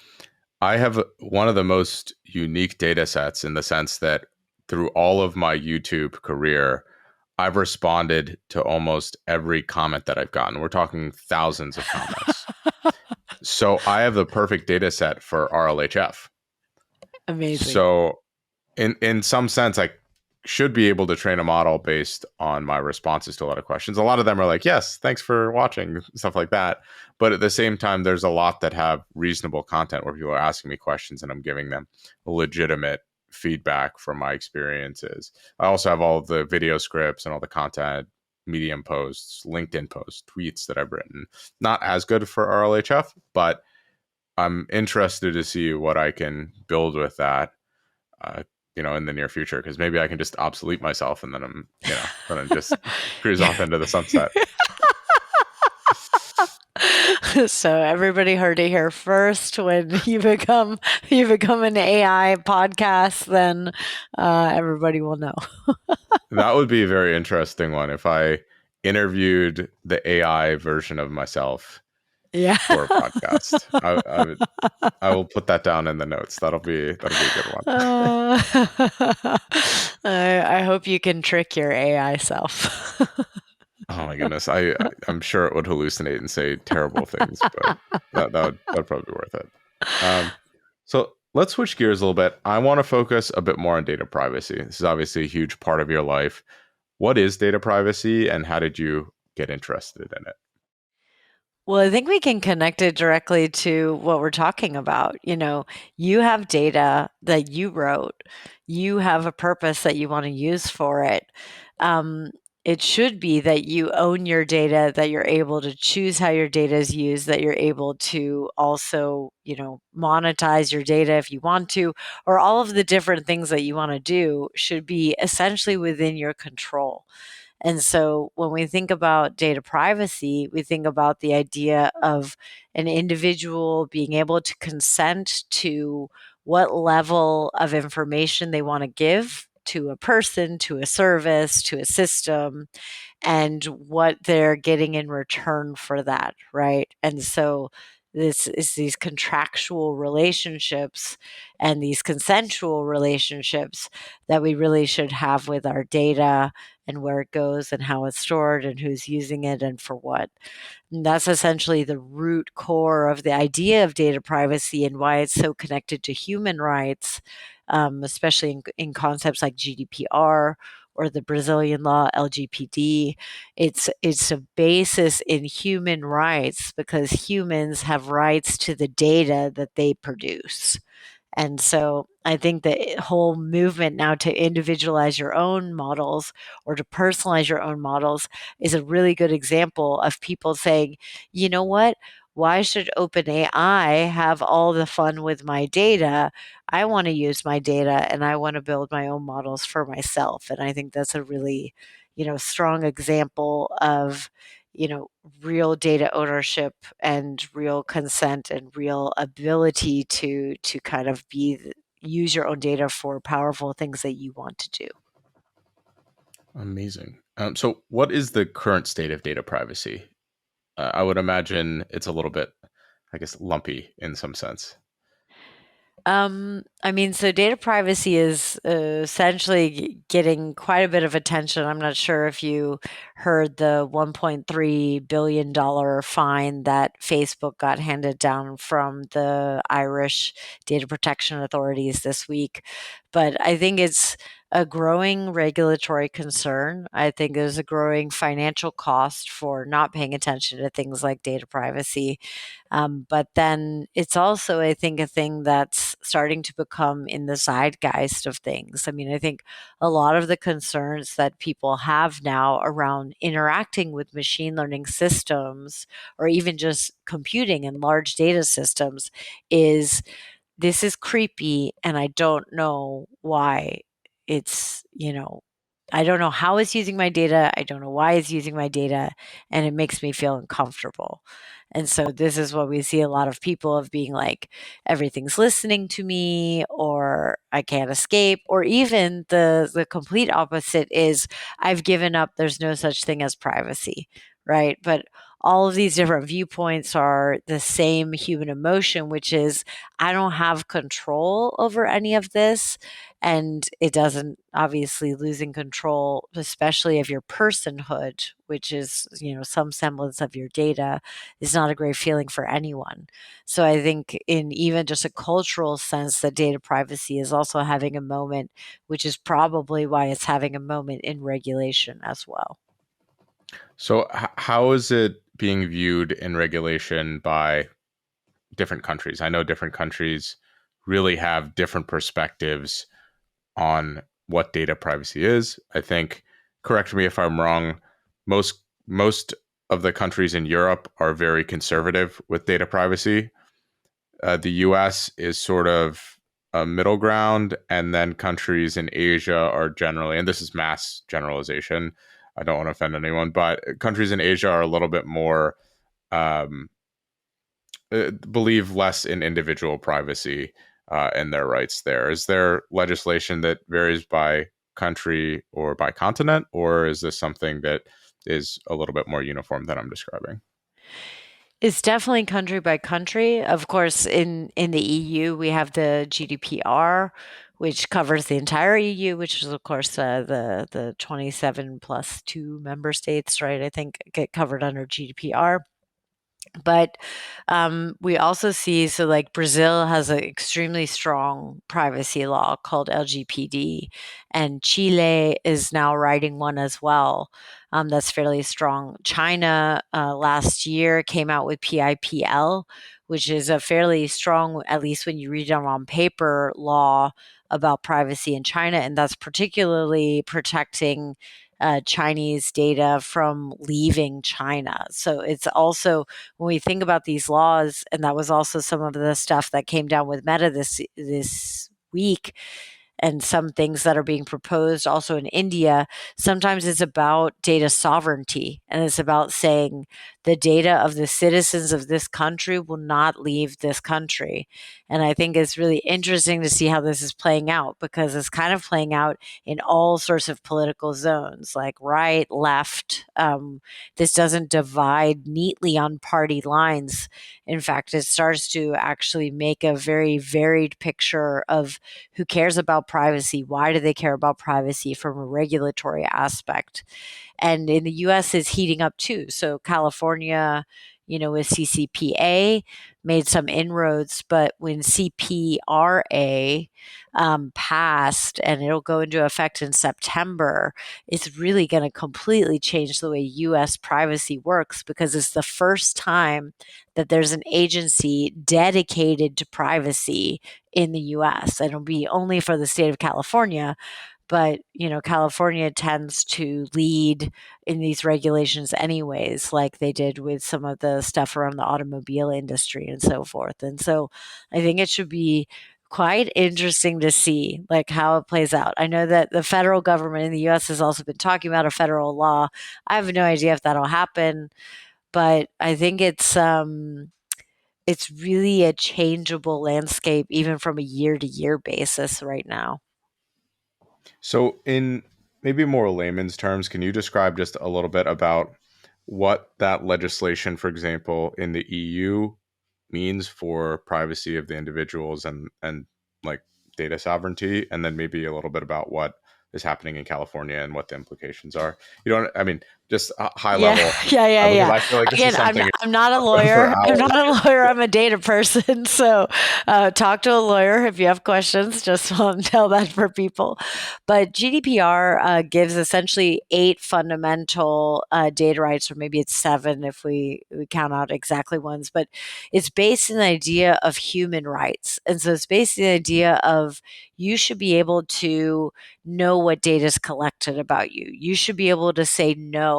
I have one of the most unique data sets in the sense that through all of my YouTube career, I've responded to almost every comment that I've gotten. We're talking thousands of comments. So I have the perfect data set for RLHF. Amazing. So in some sense, I should be able to train a model based on my responses to a lot of questions. A lot of them are like, yes, thanks for watching, stuff like that. But at the same time, there's a lot that have reasonable content where people are asking me questions and I'm giving them legitimate feedback from my experiences. I also have all the video scripts and all the content, Medium posts, LinkedIn posts, tweets that I've written. Not as good for RLHF, but I'm interested to see what I can build with that, uh, in the near future, because maybe I can just obsolete myself and then then I just cruise off into the sunset. So everybody heard it here first. When you become an AI podcast, then everybody will know. That would be a very interesting one if I interviewed the AI version of myself Yeah. for a podcast. I will put that down in the notes. That'll be a good one. Uh, I hope you can trick your AI self. Oh my goodness, I'm sure it would hallucinate and say terrible things, but that'd probably be worth it. So let's switch gears a little bit. I want to focus a bit more on data privacy. This is obviously a huge part of your life. What is data privacy, and how did you get interested in it? Well, I think we can connect it directly to what we're talking about. You have data that you wrote, you have a purpose that you want to use for it. Um, it should be that you own your data, that you're able to choose how your data is used, that you're able to also, monetize your data if you want to, or all of the different things that you want to do should be essentially within your control. And so when we think about data privacy, we think about the idea of an individual being able to consent to what level of information they want to give to a person, to a service, to a system, and what they're getting in return for that, right? And so This is these contractual relationships and these consensual relationships that we really should have with our data, and where it goes and how it's stored and who's using it and for what. And that's essentially the root core of the idea of data privacy and why it's so connected to human rights, especially in concepts like GDPR or the Brazilian law LGPD. It's a basis in human rights because humans have rights to the data that they produce. And so I think the whole movement now to individualize your own models or to personalize your own models is a really good example of people saying, you know what? Why should OpenAI have all the fun with my data? I want to use my data and I want to build my own models for myself. And I think that's a really, strong example of, real data ownership and real consent and real ability to kind of use your own data for powerful things that you want to do. Amazing. So, what is the current state of data privacy? I would imagine it's a little bit, I guess, lumpy in some sense. I mean, so data privacy is essentially getting quite a bit of attention. I'm not sure if you heard the $1.3 billion fine that Facebook got handed down from the Irish data protection authorities this week, but I think it's a growing regulatory concern. I think there's a growing financial cost for not paying attention to things like data privacy. But then it's also, I think, a thing that's starting to become in the zeitgeist of things. I mean, I think a lot of the concerns that people have now around interacting with machine learning systems or even just computing and large data systems is this is creepy and I don't know why it's, I don't know how it's using my data. I don't know why it's using my data, and it makes me feel uncomfortable. And so this is what we see a lot of people of being like, everything's listening to me, or I can't escape, or even the complete opposite is I've given up. There's no such thing as privacy, right? But all of these different viewpoints are the same human emotion, which is I don't have control over any of this. And it doesn't, obviously, losing control, especially of your personhood, which is, some semblance of your data, is not a great feeling for anyone. So I think in even just a cultural sense, that data privacy is also having a moment, which is probably why it's having a moment in regulation as well. So, how is it being viewed in regulation by different countries? I know different countries really have different perspectives on what data privacy is. I think, correct me if I'm wrong, most of the countries in Europe are very conservative with data privacy. The US is sort of a middle ground, and then countries in Asia are generally, and this is mass generalization, I don't want to offend anyone, but countries in Asia are a little bit more um, believe less in individual privacy and their rights there. Is there legislation that varies by country or by continent, or is this something that is a little bit more uniform than I'm describing? It's definitely country by country. Of course, in the EU, we have the GDPR, which covers the entire EU, which is, of course, the 27 plus two member states, right? I think get covered under GDPR. But we also see, so like Brazil has an extremely strong privacy law called LGPD, and Chile is now writing one as well, that's fairly strong. China last year came out with PIPL, which is a fairly strong, at least when you read it on paper, law about privacy in China, and that's particularly protecting Chinese data from leaving China. So it's also, when we think about these laws, and that was also some of the stuff that came down with Meta this week, and some things that are being proposed also in India, sometimes it's about data sovereignty, and it's about saying the data of the citizens of this country will not leave this country. And I think it's really interesting to see how this is playing out, because it's kind of playing out in all sorts of political zones, like right, left. This doesn't divide neatly on party lines. In fact, it starts to actually make a very varied picture of who cares about privacy, why do they care about privacy from a regulatory aspect. And in the US is heating up too. So California, with CCPA made some inroads, but when CPRA passed, and it'll go into effect in September, it's really going to completely change the way US privacy works, because it's the first time that there's an agency dedicated to privacy in the US. And it'll be only for the state of California, but California tends to lead in these regulations anyways, like they did with some of the stuff around the automobile industry and so forth. And so I think it should be quite interesting to see like how it plays out. I know that the federal government in the US has also been talking about a federal law. I have no idea if that'll happen, but I think it's really a changeable landscape even from a year to year basis right now. So, in maybe more layman's terms, can you describe just a little bit about what that legislation, for example, in the EU means for privacy of the individuals and like data sovereignty, and then maybe a little bit about what is happening in California and what the implications are? You don't, I mean, just high Yeah, level, yeah, yeah, because yeah. I feel like this is Again, something I'm not a for lawyer. I'm hours. not a lawyer. I'm a data person. So, talk to a lawyer if you have questions. Just want to tell that for people. But GDPR gives essentially 8 fundamental data rights, or maybe it's 7 if we count out exactly ones. But it's based in the idea of human rights, and so it's based in the idea of you should be able to know what data is collected about you. You should be able to say no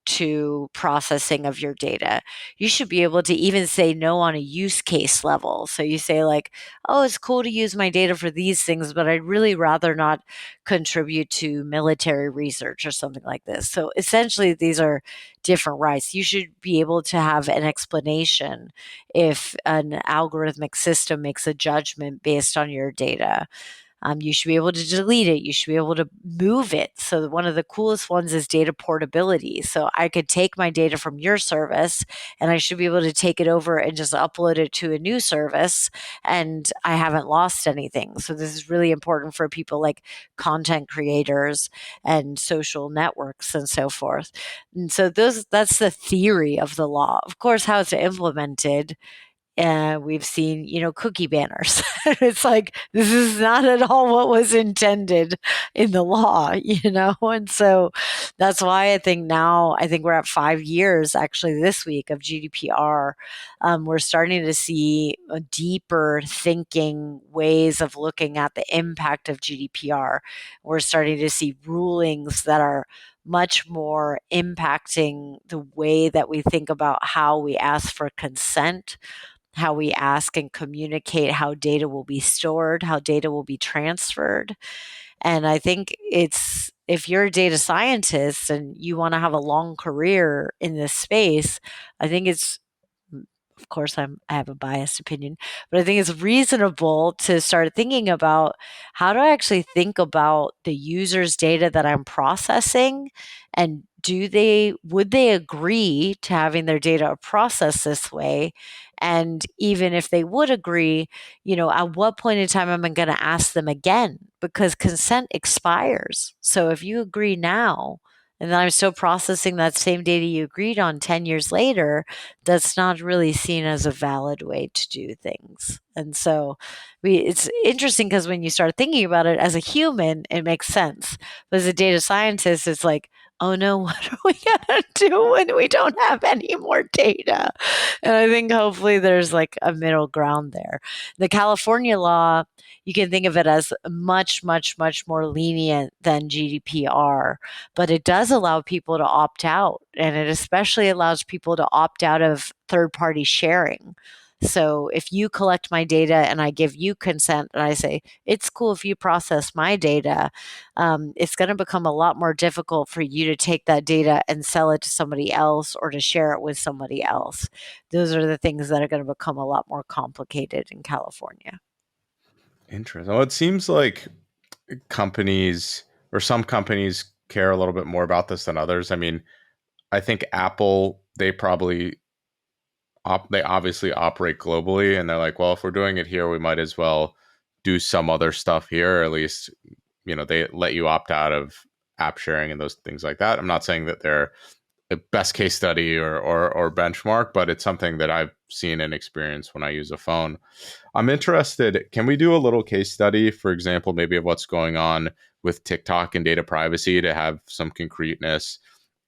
to processing of your data. You should be able to even say no on a use case level. So you say, like, oh, it's cool to use my data for these things, but I'd really rather not contribute to military research or something like this. So essentially, these are different rights. You should be able to have an explanation if an algorithmic system makes a judgment based on your data. You should be able to delete it. You should be able to move it. So one of the coolest ones is data portability. So I could take my data from your service, and I should be able to take it over and just upload it to a new service, and I haven't lost anything. So this is really important for people like content creators and social networks and so forth. And so that's the theory of the law. Of course, how it's implemented, we've seen, cookie banners. It's like, this is not at all what was intended in the law, And so that's why I think we're at 5 years actually this week of GDPR. We're starting to see a deeper thinking ways of looking at the impact of GDPR. We're starting to see rulings that are much more impacting the way that we think about how we ask for consent, how we ask and communicate how data will be stored, how data will be transferred. And I think if you're a data scientist and you want to have a long career in this space, I think it's of course I have a biased opinion, but I think it's reasonable to start thinking about, how do I actually think about the user's data that I'm processing, and would they agree to having their data processed this way? And even if they would agree, at what point in time am I going to ask them again? Because consent expires. So if you agree now, and then I'm still processing that same data you agreed on 10 years later, that's not really seen as a valid way to do things. And so it's interesting, because when you start thinking about it as a human, it makes sense. But as a data scientist, it's like, oh no, what are we going to do when we don't have any more data? And I think hopefully there's like a middle ground there. The California law, you can think of it as much, much, much more lenient than GDPR, but it does allow people to opt out, and it especially allows people to opt out of third party sharing. So if you collect my data and I give you consent and I say, it's cool if you process my data, it's going to become a lot more difficult for you to take that data and sell it to somebody else or to share it with somebody else. Those are the things that are going to become a lot more complicated in California. Interesting. Well, it seems like companies or some companies care a little bit more about this than others. I mean, I think Apple, they obviously operate globally, and they're like, well, if we're doing it here, we might as well do some other stuff here. Or at least, they let you opt out of app sharing and those things like that. I'm not saying that they're a best case study or benchmark, but it's something that I've seen and experienced when I use a phone. I'm interested. Can we do a little case study, for example, maybe of what's going on with TikTok and data privacy to have some concreteness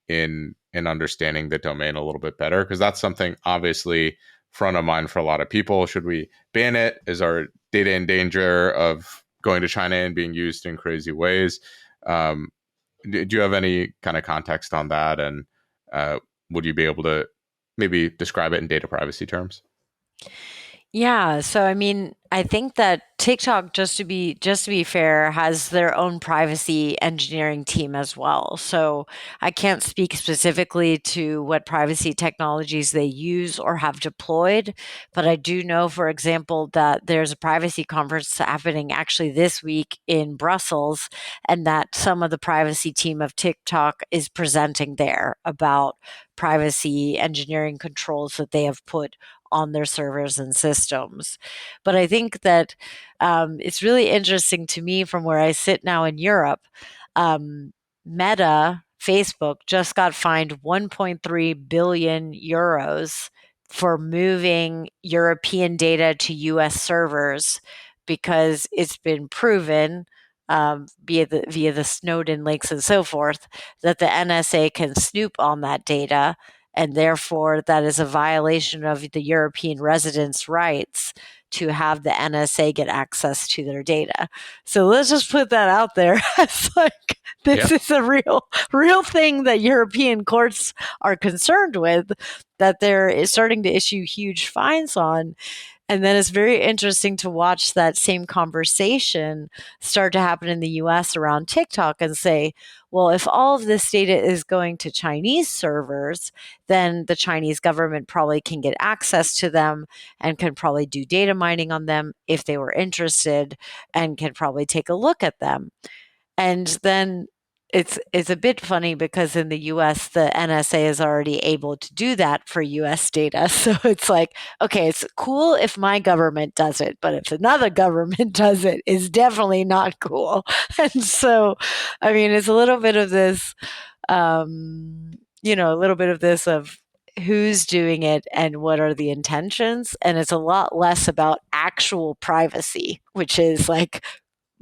in understanding the domain a little bit better? Because that's something obviously front of mind for a lot of people. Should we ban it? Is our data in danger of going to China and being used in crazy ways? Um, do you have any kind of context on that? And uh, would you be able to maybe describe it in data privacy terms? Yeah, so I mean, I think that TikTok, just to be fair, has their own privacy engineering team as well. So I can't speak specifically to what privacy technologies they use or have deployed, but I do know, for example, that there's a privacy conference happening actually this week in Brussels, and that some of the privacy team of TikTok is presenting there about privacy engineering controls that they have put on their servers and systems. But I think that it's really interesting to me from where I sit now in Europe. Meta, Facebook, just got fined 1.3 billion euros for moving European data to US servers because it's been proven via the Snowden links and so forth that the NSA can snoop on that data, and therefore that is a violation of the European residents' rights to have the NSA get access to their data. So let's just put that out there. It's like this Yeah. is a real thing that European courts are concerned with, that they're starting to issue huge fines on. And then it's very interesting to watch that same conversation start to happen in the US around TikTok and say, well, if all of this data is going to Chinese servers, then the Chinese government probably can get access to them and can probably do data mining on them if they were interested and can probably take a look at them. And then it's a bit funny because in the US, the NSA is already able to do that for US data. So it's like, okay, it's cool if my government does it, but if another government does it, it's definitely not cool. And so, I mean, it's a little bit of this, a little bit of this of who's doing it and what are the intentions. And it's a lot less about actual privacy, which is like,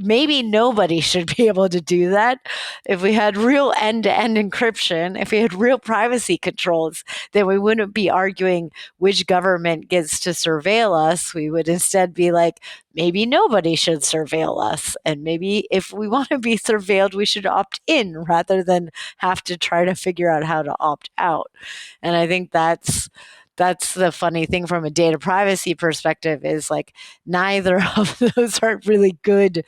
maybe nobody should be able to do that. If we had real end-to-end encryption, if we had real privacy controls, then we wouldn't be arguing which government gets to surveil us. We would instead be like, maybe nobody should surveil us. And maybe if we want to be surveilled, we should opt in rather than have to try to figure out how to opt out. And I think that's the funny thing from a data privacy perspective is like neither of those are really good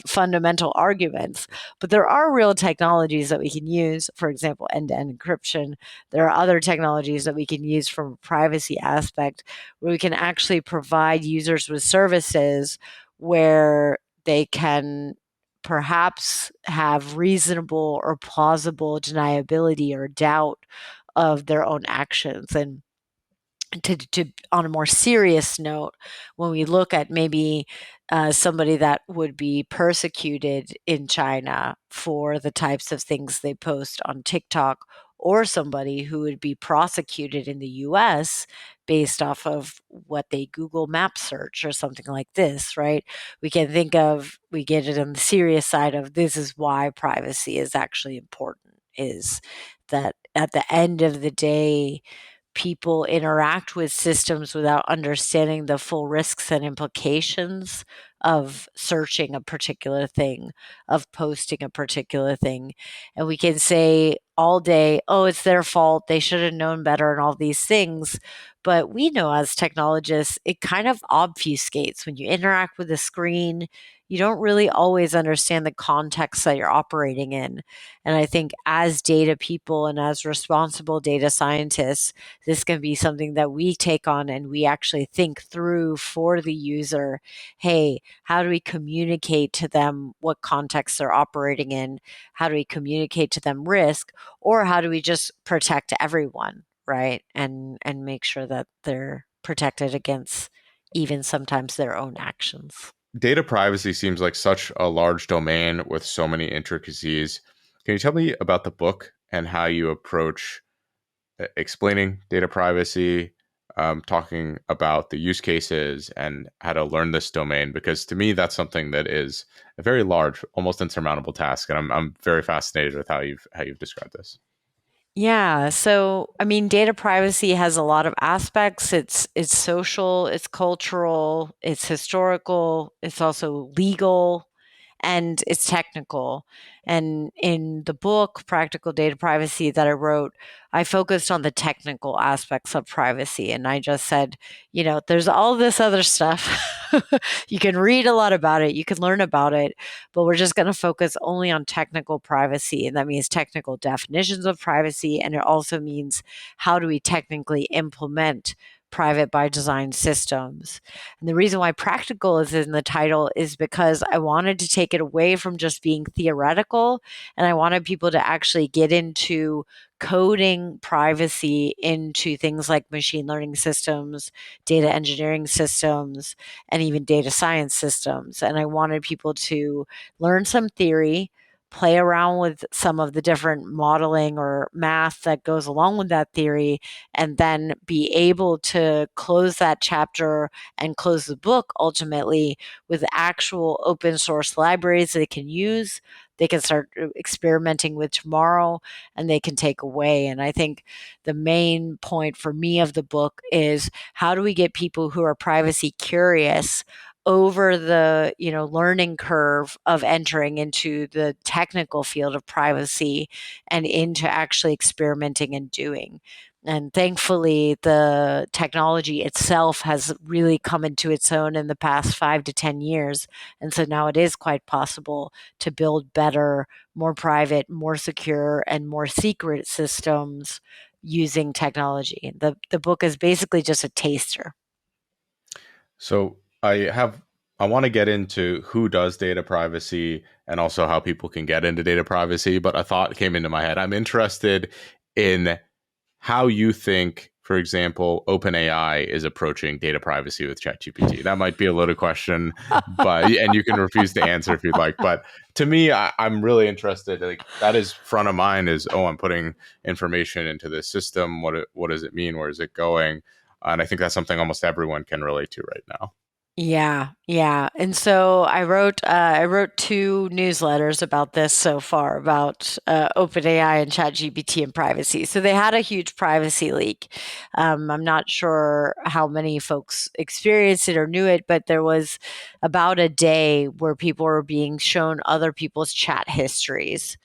fundamental arguments, but there are real technologies that we can use, for example, end-to-end encryption. There are other technologies that we can use from a privacy aspect where we can actually provide users with services where they can perhaps have reasonable or plausible deniability or doubt of their own actions. And to on a more serious note, when we look at maybe somebody that would be persecuted in China for the types of things they post on TikTok, or somebody who would be prosecuted in the US based off of what they Google Map search or something like this, right? We get it on the serious side of this is why privacy is actually important, is that at the end of the day, people interact with systems without understanding the full risks and implications of searching a particular thing, of posting a particular thing. And we can say all day, oh, it's their fault, they should have known better, and all these things. But we know as technologists, it kind of obfuscates when you interact with a screen. You don't really always understand the context that you're operating in. And I think as data people and as responsible data scientists, this can be something that we take on and we actually think through for the user. Hey, how do we communicate to them what context they're operating in? How do we communicate to them risk? Or how do we just protect everyone, right? And make sure that they're protected against even sometimes their own actions. Data privacy seems like such a large domain with so many intricacies. Can you tell me about the book and how you approach explaining data privacy, talking about the use cases and how to learn this domain? Because to me, that's something that is a very large, almost insurmountable task, and I'm very fascinated with how you've described this. Yeah, so I mean data privacy has a lot of aspects. It's social, it's cultural, it's historical, it's also legal, and it's technical. And in the book, Practical Data Privacy, that I wrote, I focused on the technical aspects of privacy. And I just said, there's all this other stuff. You can read a lot about it, you can learn about it, but we're just going to focus only on technical privacy. And that means technical definitions of privacy. And it also means how do we technically implement private by design systems. And the reason why practical is in the title is because I wanted to take it away from just being theoretical, and I wanted people to actually get into coding privacy into things like machine learning systems, data engineering systems, and even data science systems. And I wanted people to learn some theory, play around with some of the different modeling or math that goes along with that theory, and then be able to close that chapter and close the book ultimately with actual open source libraries they can use. They can start experimenting with tomorrow and they can take away. And I think the main point for me of the book is how do we get people who are privacy curious over the learning curve of entering into the technical field of privacy and into actually experimenting and doing. And thankfully, the technology itself has really come into its own in the past 5 to 10 years. And so now it is quite possible to build better, more private, more secure, and more secret systems using technology. The book is basically just a taster. So I want to get into who does data privacy and also how people can get into data privacy, but a thought came into my head. I'm interested in how you think, for example, OpenAI is approaching data privacy with ChatGPT. That might be a loaded question, but and you can refuse to answer if you'd like. But to me, I'm really interested. Like that is front of mind. Is I'm putting information into this system. What does it mean? Where is it going? And I think that's something almost everyone can relate to right now. Yeah, yeah. And so I wrote two newsletters about this so far about OpenAI and ChatGPT and privacy. So they had a huge privacy leak. I'm not sure how many folks experienced it or knew it, but there was about a day where people were being shown other people's chat histories.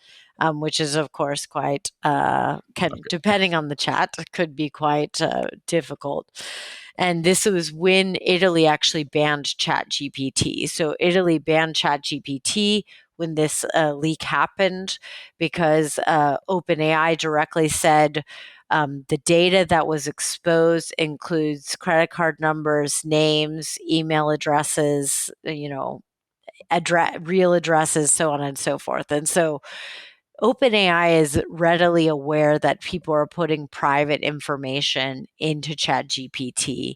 Which is, of course, quite, depending on the chat, could be quite difficult. And this was when Italy actually banned ChatGPT. So Italy banned ChatGPT when this leak happened because OpenAI directly said the data that was exposed includes credit card numbers, names, email addresses, real addresses, so on and so forth. And so OpenAI is readily aware that people are putting private information into ChatGPT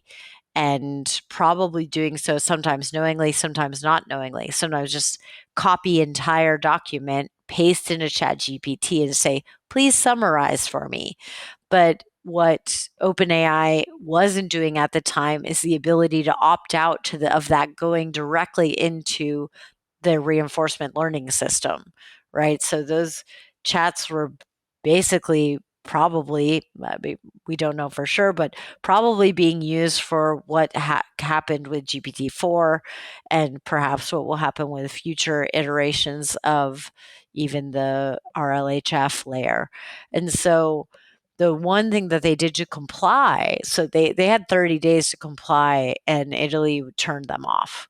and probably doing so sometimes knowingly, sometimes not knowingly. Sometimes just copy entire document, paste into ChatGPT and say, please summarize for me. But what OpenAI wasn't doing at the time is the ability to opt out of that going directly into the reinforcement learning system, right? So those chats were basically probably, we don't know for sure, but probably being used for what happened with GPT-4 and perhaps what will happen with future iterations of even the RLHF layer. And so the one thing that they did to comply, so they had 30 days to comply, and Italy turned them off.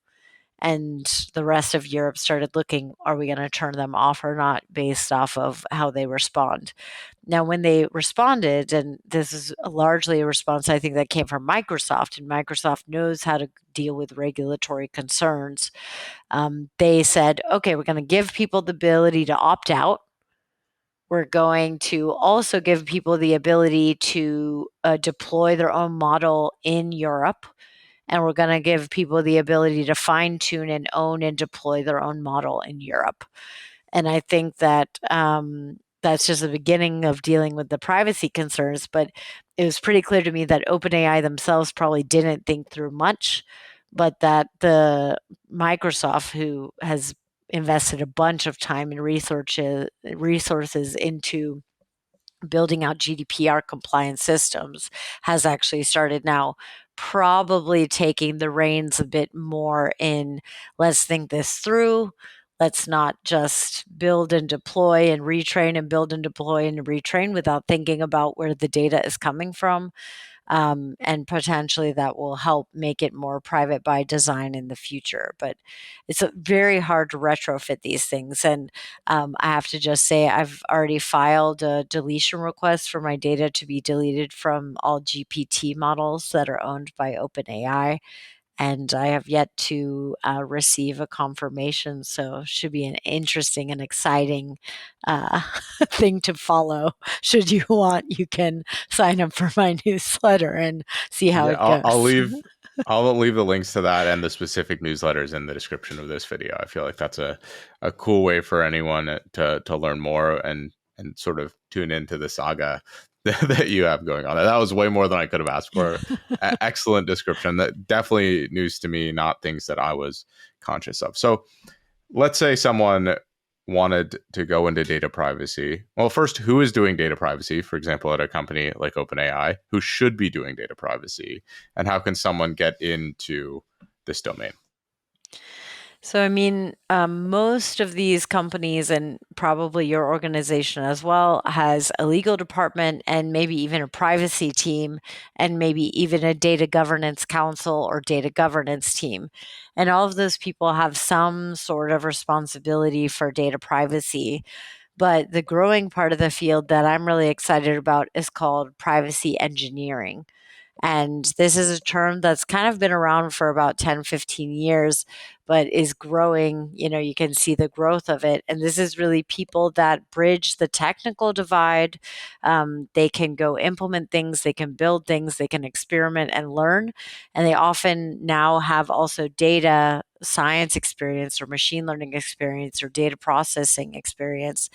And the rest of Europe started looking, are we going to turn them off or not, based off of how they respond. Now, when they responded, and this is largely a response I think that came from Microsoft, and Microsoft knows how to deal with regulatory concerns, they said, okay, we're going to give people the ability to opt out. We're going to also give people the ability to deploy their own model in Europe. And we're going to give people the ability to fine tune and own and deploy their own model in Europe. And I think that that's just the beginning of dealing with the privacy concerns. But it was pretty clear to me that OpenAI themselves probably didn't think through much, but that the Microsoft, who has invested a bunch of time and resources into building out GDPR compliant systems, has actually started now probably taking the reins a bit more in, let's think this through. Let's not just build and deploy and retrain and build and deploy and retrain without thinking about where the data is coming from. And potentially that will help make it more private by design in the future. But it's very hard to retrofit these things. And I have to just say, I've already filed a deletion request for my data to be deleted from all GPT models that are owned by OpenAI. And I have yet to receive a confirmation. So it should be an interesting and exciting uh, thing to follow. Should you want, you can sign up for my newsletter and see how Yeah, it I'll goes. leave the links to that and the specific newsletters in the description of this video. I feel like that's a cool way for anyone to learn more and sort of tune into the saga that you have going on. That was way more than I could have asked for. Excellent description. That definitely news to me, not things that I was conscious of. So let's say someone wanted to go into data privacy. Well, first, who is doing data privacy? For example, at a company like OpenAI, who should be doing data privacy? And how can someone get into this domain? So, I mean, most of these companies, and probably your organization as well, has a legal department and maybe even a privacy team, and maybe even a data governance council or data governance team. And all of those people have some sort of responsibility for data privacy. But the growing part of the field that I'm really excited about is called privacy engineering. And this is a term that's kind of been around for about 10, 15 years, but is growing. You know, you can see the growth of it. And this is really people that bridge the technical divide. They can go implement things, they can build things, they can experiment and learn. And they often now have also data science experience or machine learning experience or data processing experience,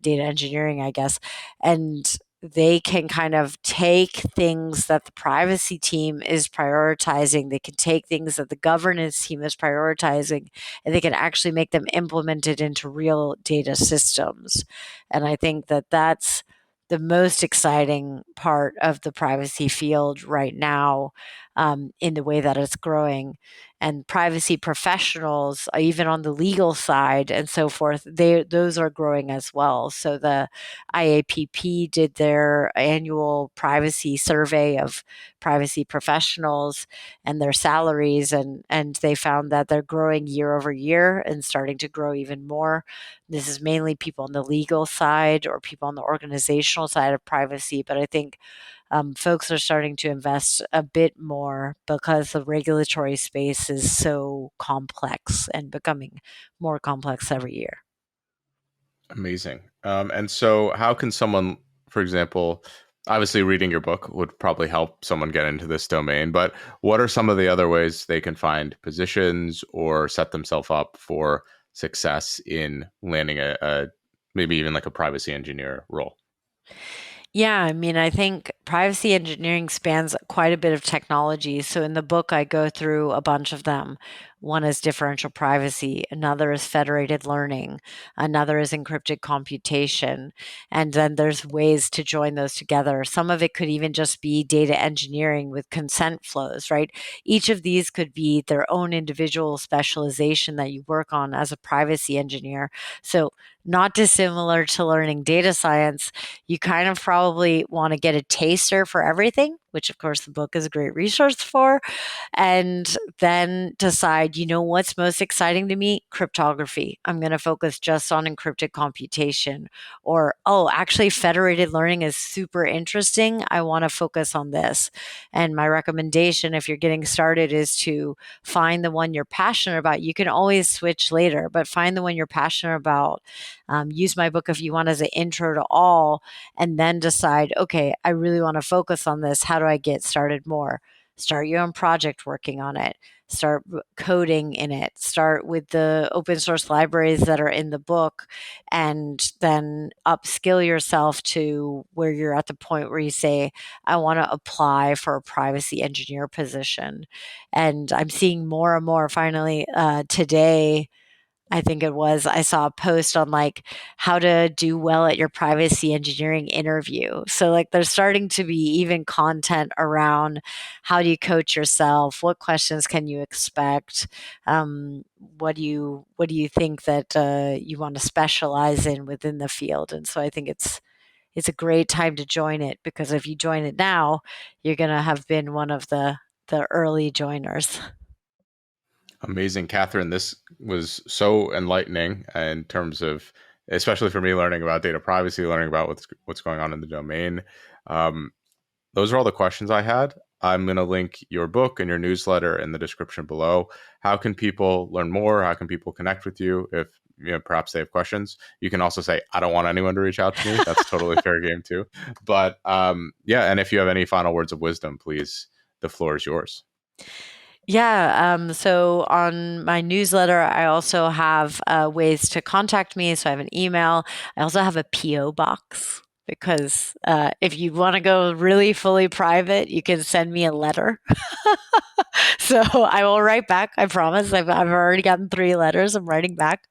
data engineering, I guess. And they can kind of take things that the privacy team is prioritizing, they can take things that the governance team is prioritizing, and they can actually make them implemented into real data systems. And I think that that's the most exciting part of the privacy field right now, in the way that it's growing. And privacy professionals, even on the legal side and so forth, those are growing as well. So the IAPP did their annual privacy survey of privacy professionals and their salaries, and they found that they're growing year over year and starting to grow even more. This is mainly people on the legal side or people on the organizational side of privacy, but I think folks are starting to invest a bit more because the regulatory space is so complex and becoming more complex every year. Amazing. And so, how can someone, for example, obviously reading your book would probably help someone get into this domain, but what are some of the other ways they can find positions or set themselves up for success in landing a maybe even like a privacy engineer role? Yeah, I mean, I think privacy engineering spans quite a bit of technology. So in the book, I go through a bunch of them. One is differential privacy, another is federated learning, another is encrypted computation. And then there's ways to join those together. Some of it could even just be data engineering with consent flows, right? Each of these could be their own individual specialization that you work on as a privacy engineer. So, not dissimilar to learning data science, you kind of probably want to get a taster for everything, which of course the book is a great resource for, and then decide, what's most exciting to me? Cryptography. I'm going to focus just on encrypted computation. Or, oh, actually, federated learning is super interesting. I want to focus on this. And my recommendation, if you're getting started, is to find the one you're passionate about. You can always switch later, but find the one you're passionate about. Use my book if you want as an intro to all, and then decide, okay, I really want to focus on this. How do I get started more? Start your own project working on it. Start coding in it. Start with the open source libraries that are in the book, and then upskill yourself to where you're at the point where you say, I want to apply for a privacy engineer position. And I'm seeing more and more finally today. I think it was, I saw a post on like how to do well at your privacy engineering interview. So like there's starting to be even content around how do you coach yourself? What questions can you expect? What do you think that you want to specialize in within the field? And so I think it's a great time to join it, because if you join it now, you're going to have been one of the early joiners. Amazing, Katherine. This was so enlightening in terms of, especially for me, learning about data privacy, learning about what's going on in the domain. Um, those are all the questions I had. I'm going to link your book and your newsletter in the description below. How can people learn more? How can people connect with you if perhaps they have questions? You can also say, I don't want anyone to reach out to me. That's totally fair game too. But yeah, and if you have any final words of wisdom, please, the floor is yours. Yeah. So on my newsletter, I also have ways to contact me. So I have an email. I also have a PO box, because if you want to go really fully private, you can send me a letter. So I will write back. I promise. I've already gotten 3 letters. I'm writing back.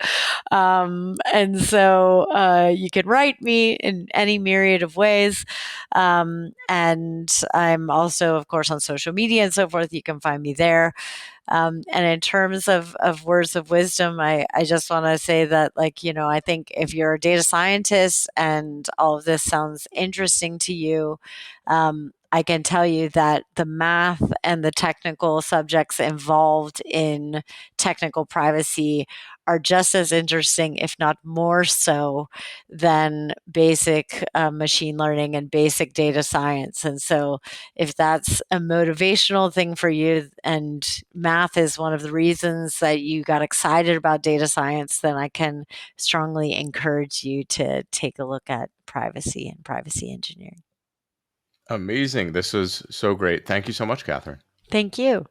And so you can write me in any myriad of ways. And I'm also, of course, on social media and so forth. You can find me there. And in terms of words of wisdom, I just want to say that, like, I think if you're a data scientist and all of this sounds interesting to you, I can tell you that the math and the technical subjects involved in technical privacy are just as interesting, if not more so, than basic machine learning and basic data science. And so, if that's a motivational thing for you, and math is one of the reasons that you got excited about data science, then I can strongly encourage you to take a look at privacy and privacy engineering. Amazing. This was so great. Thank you so much, Katherine. Thank you.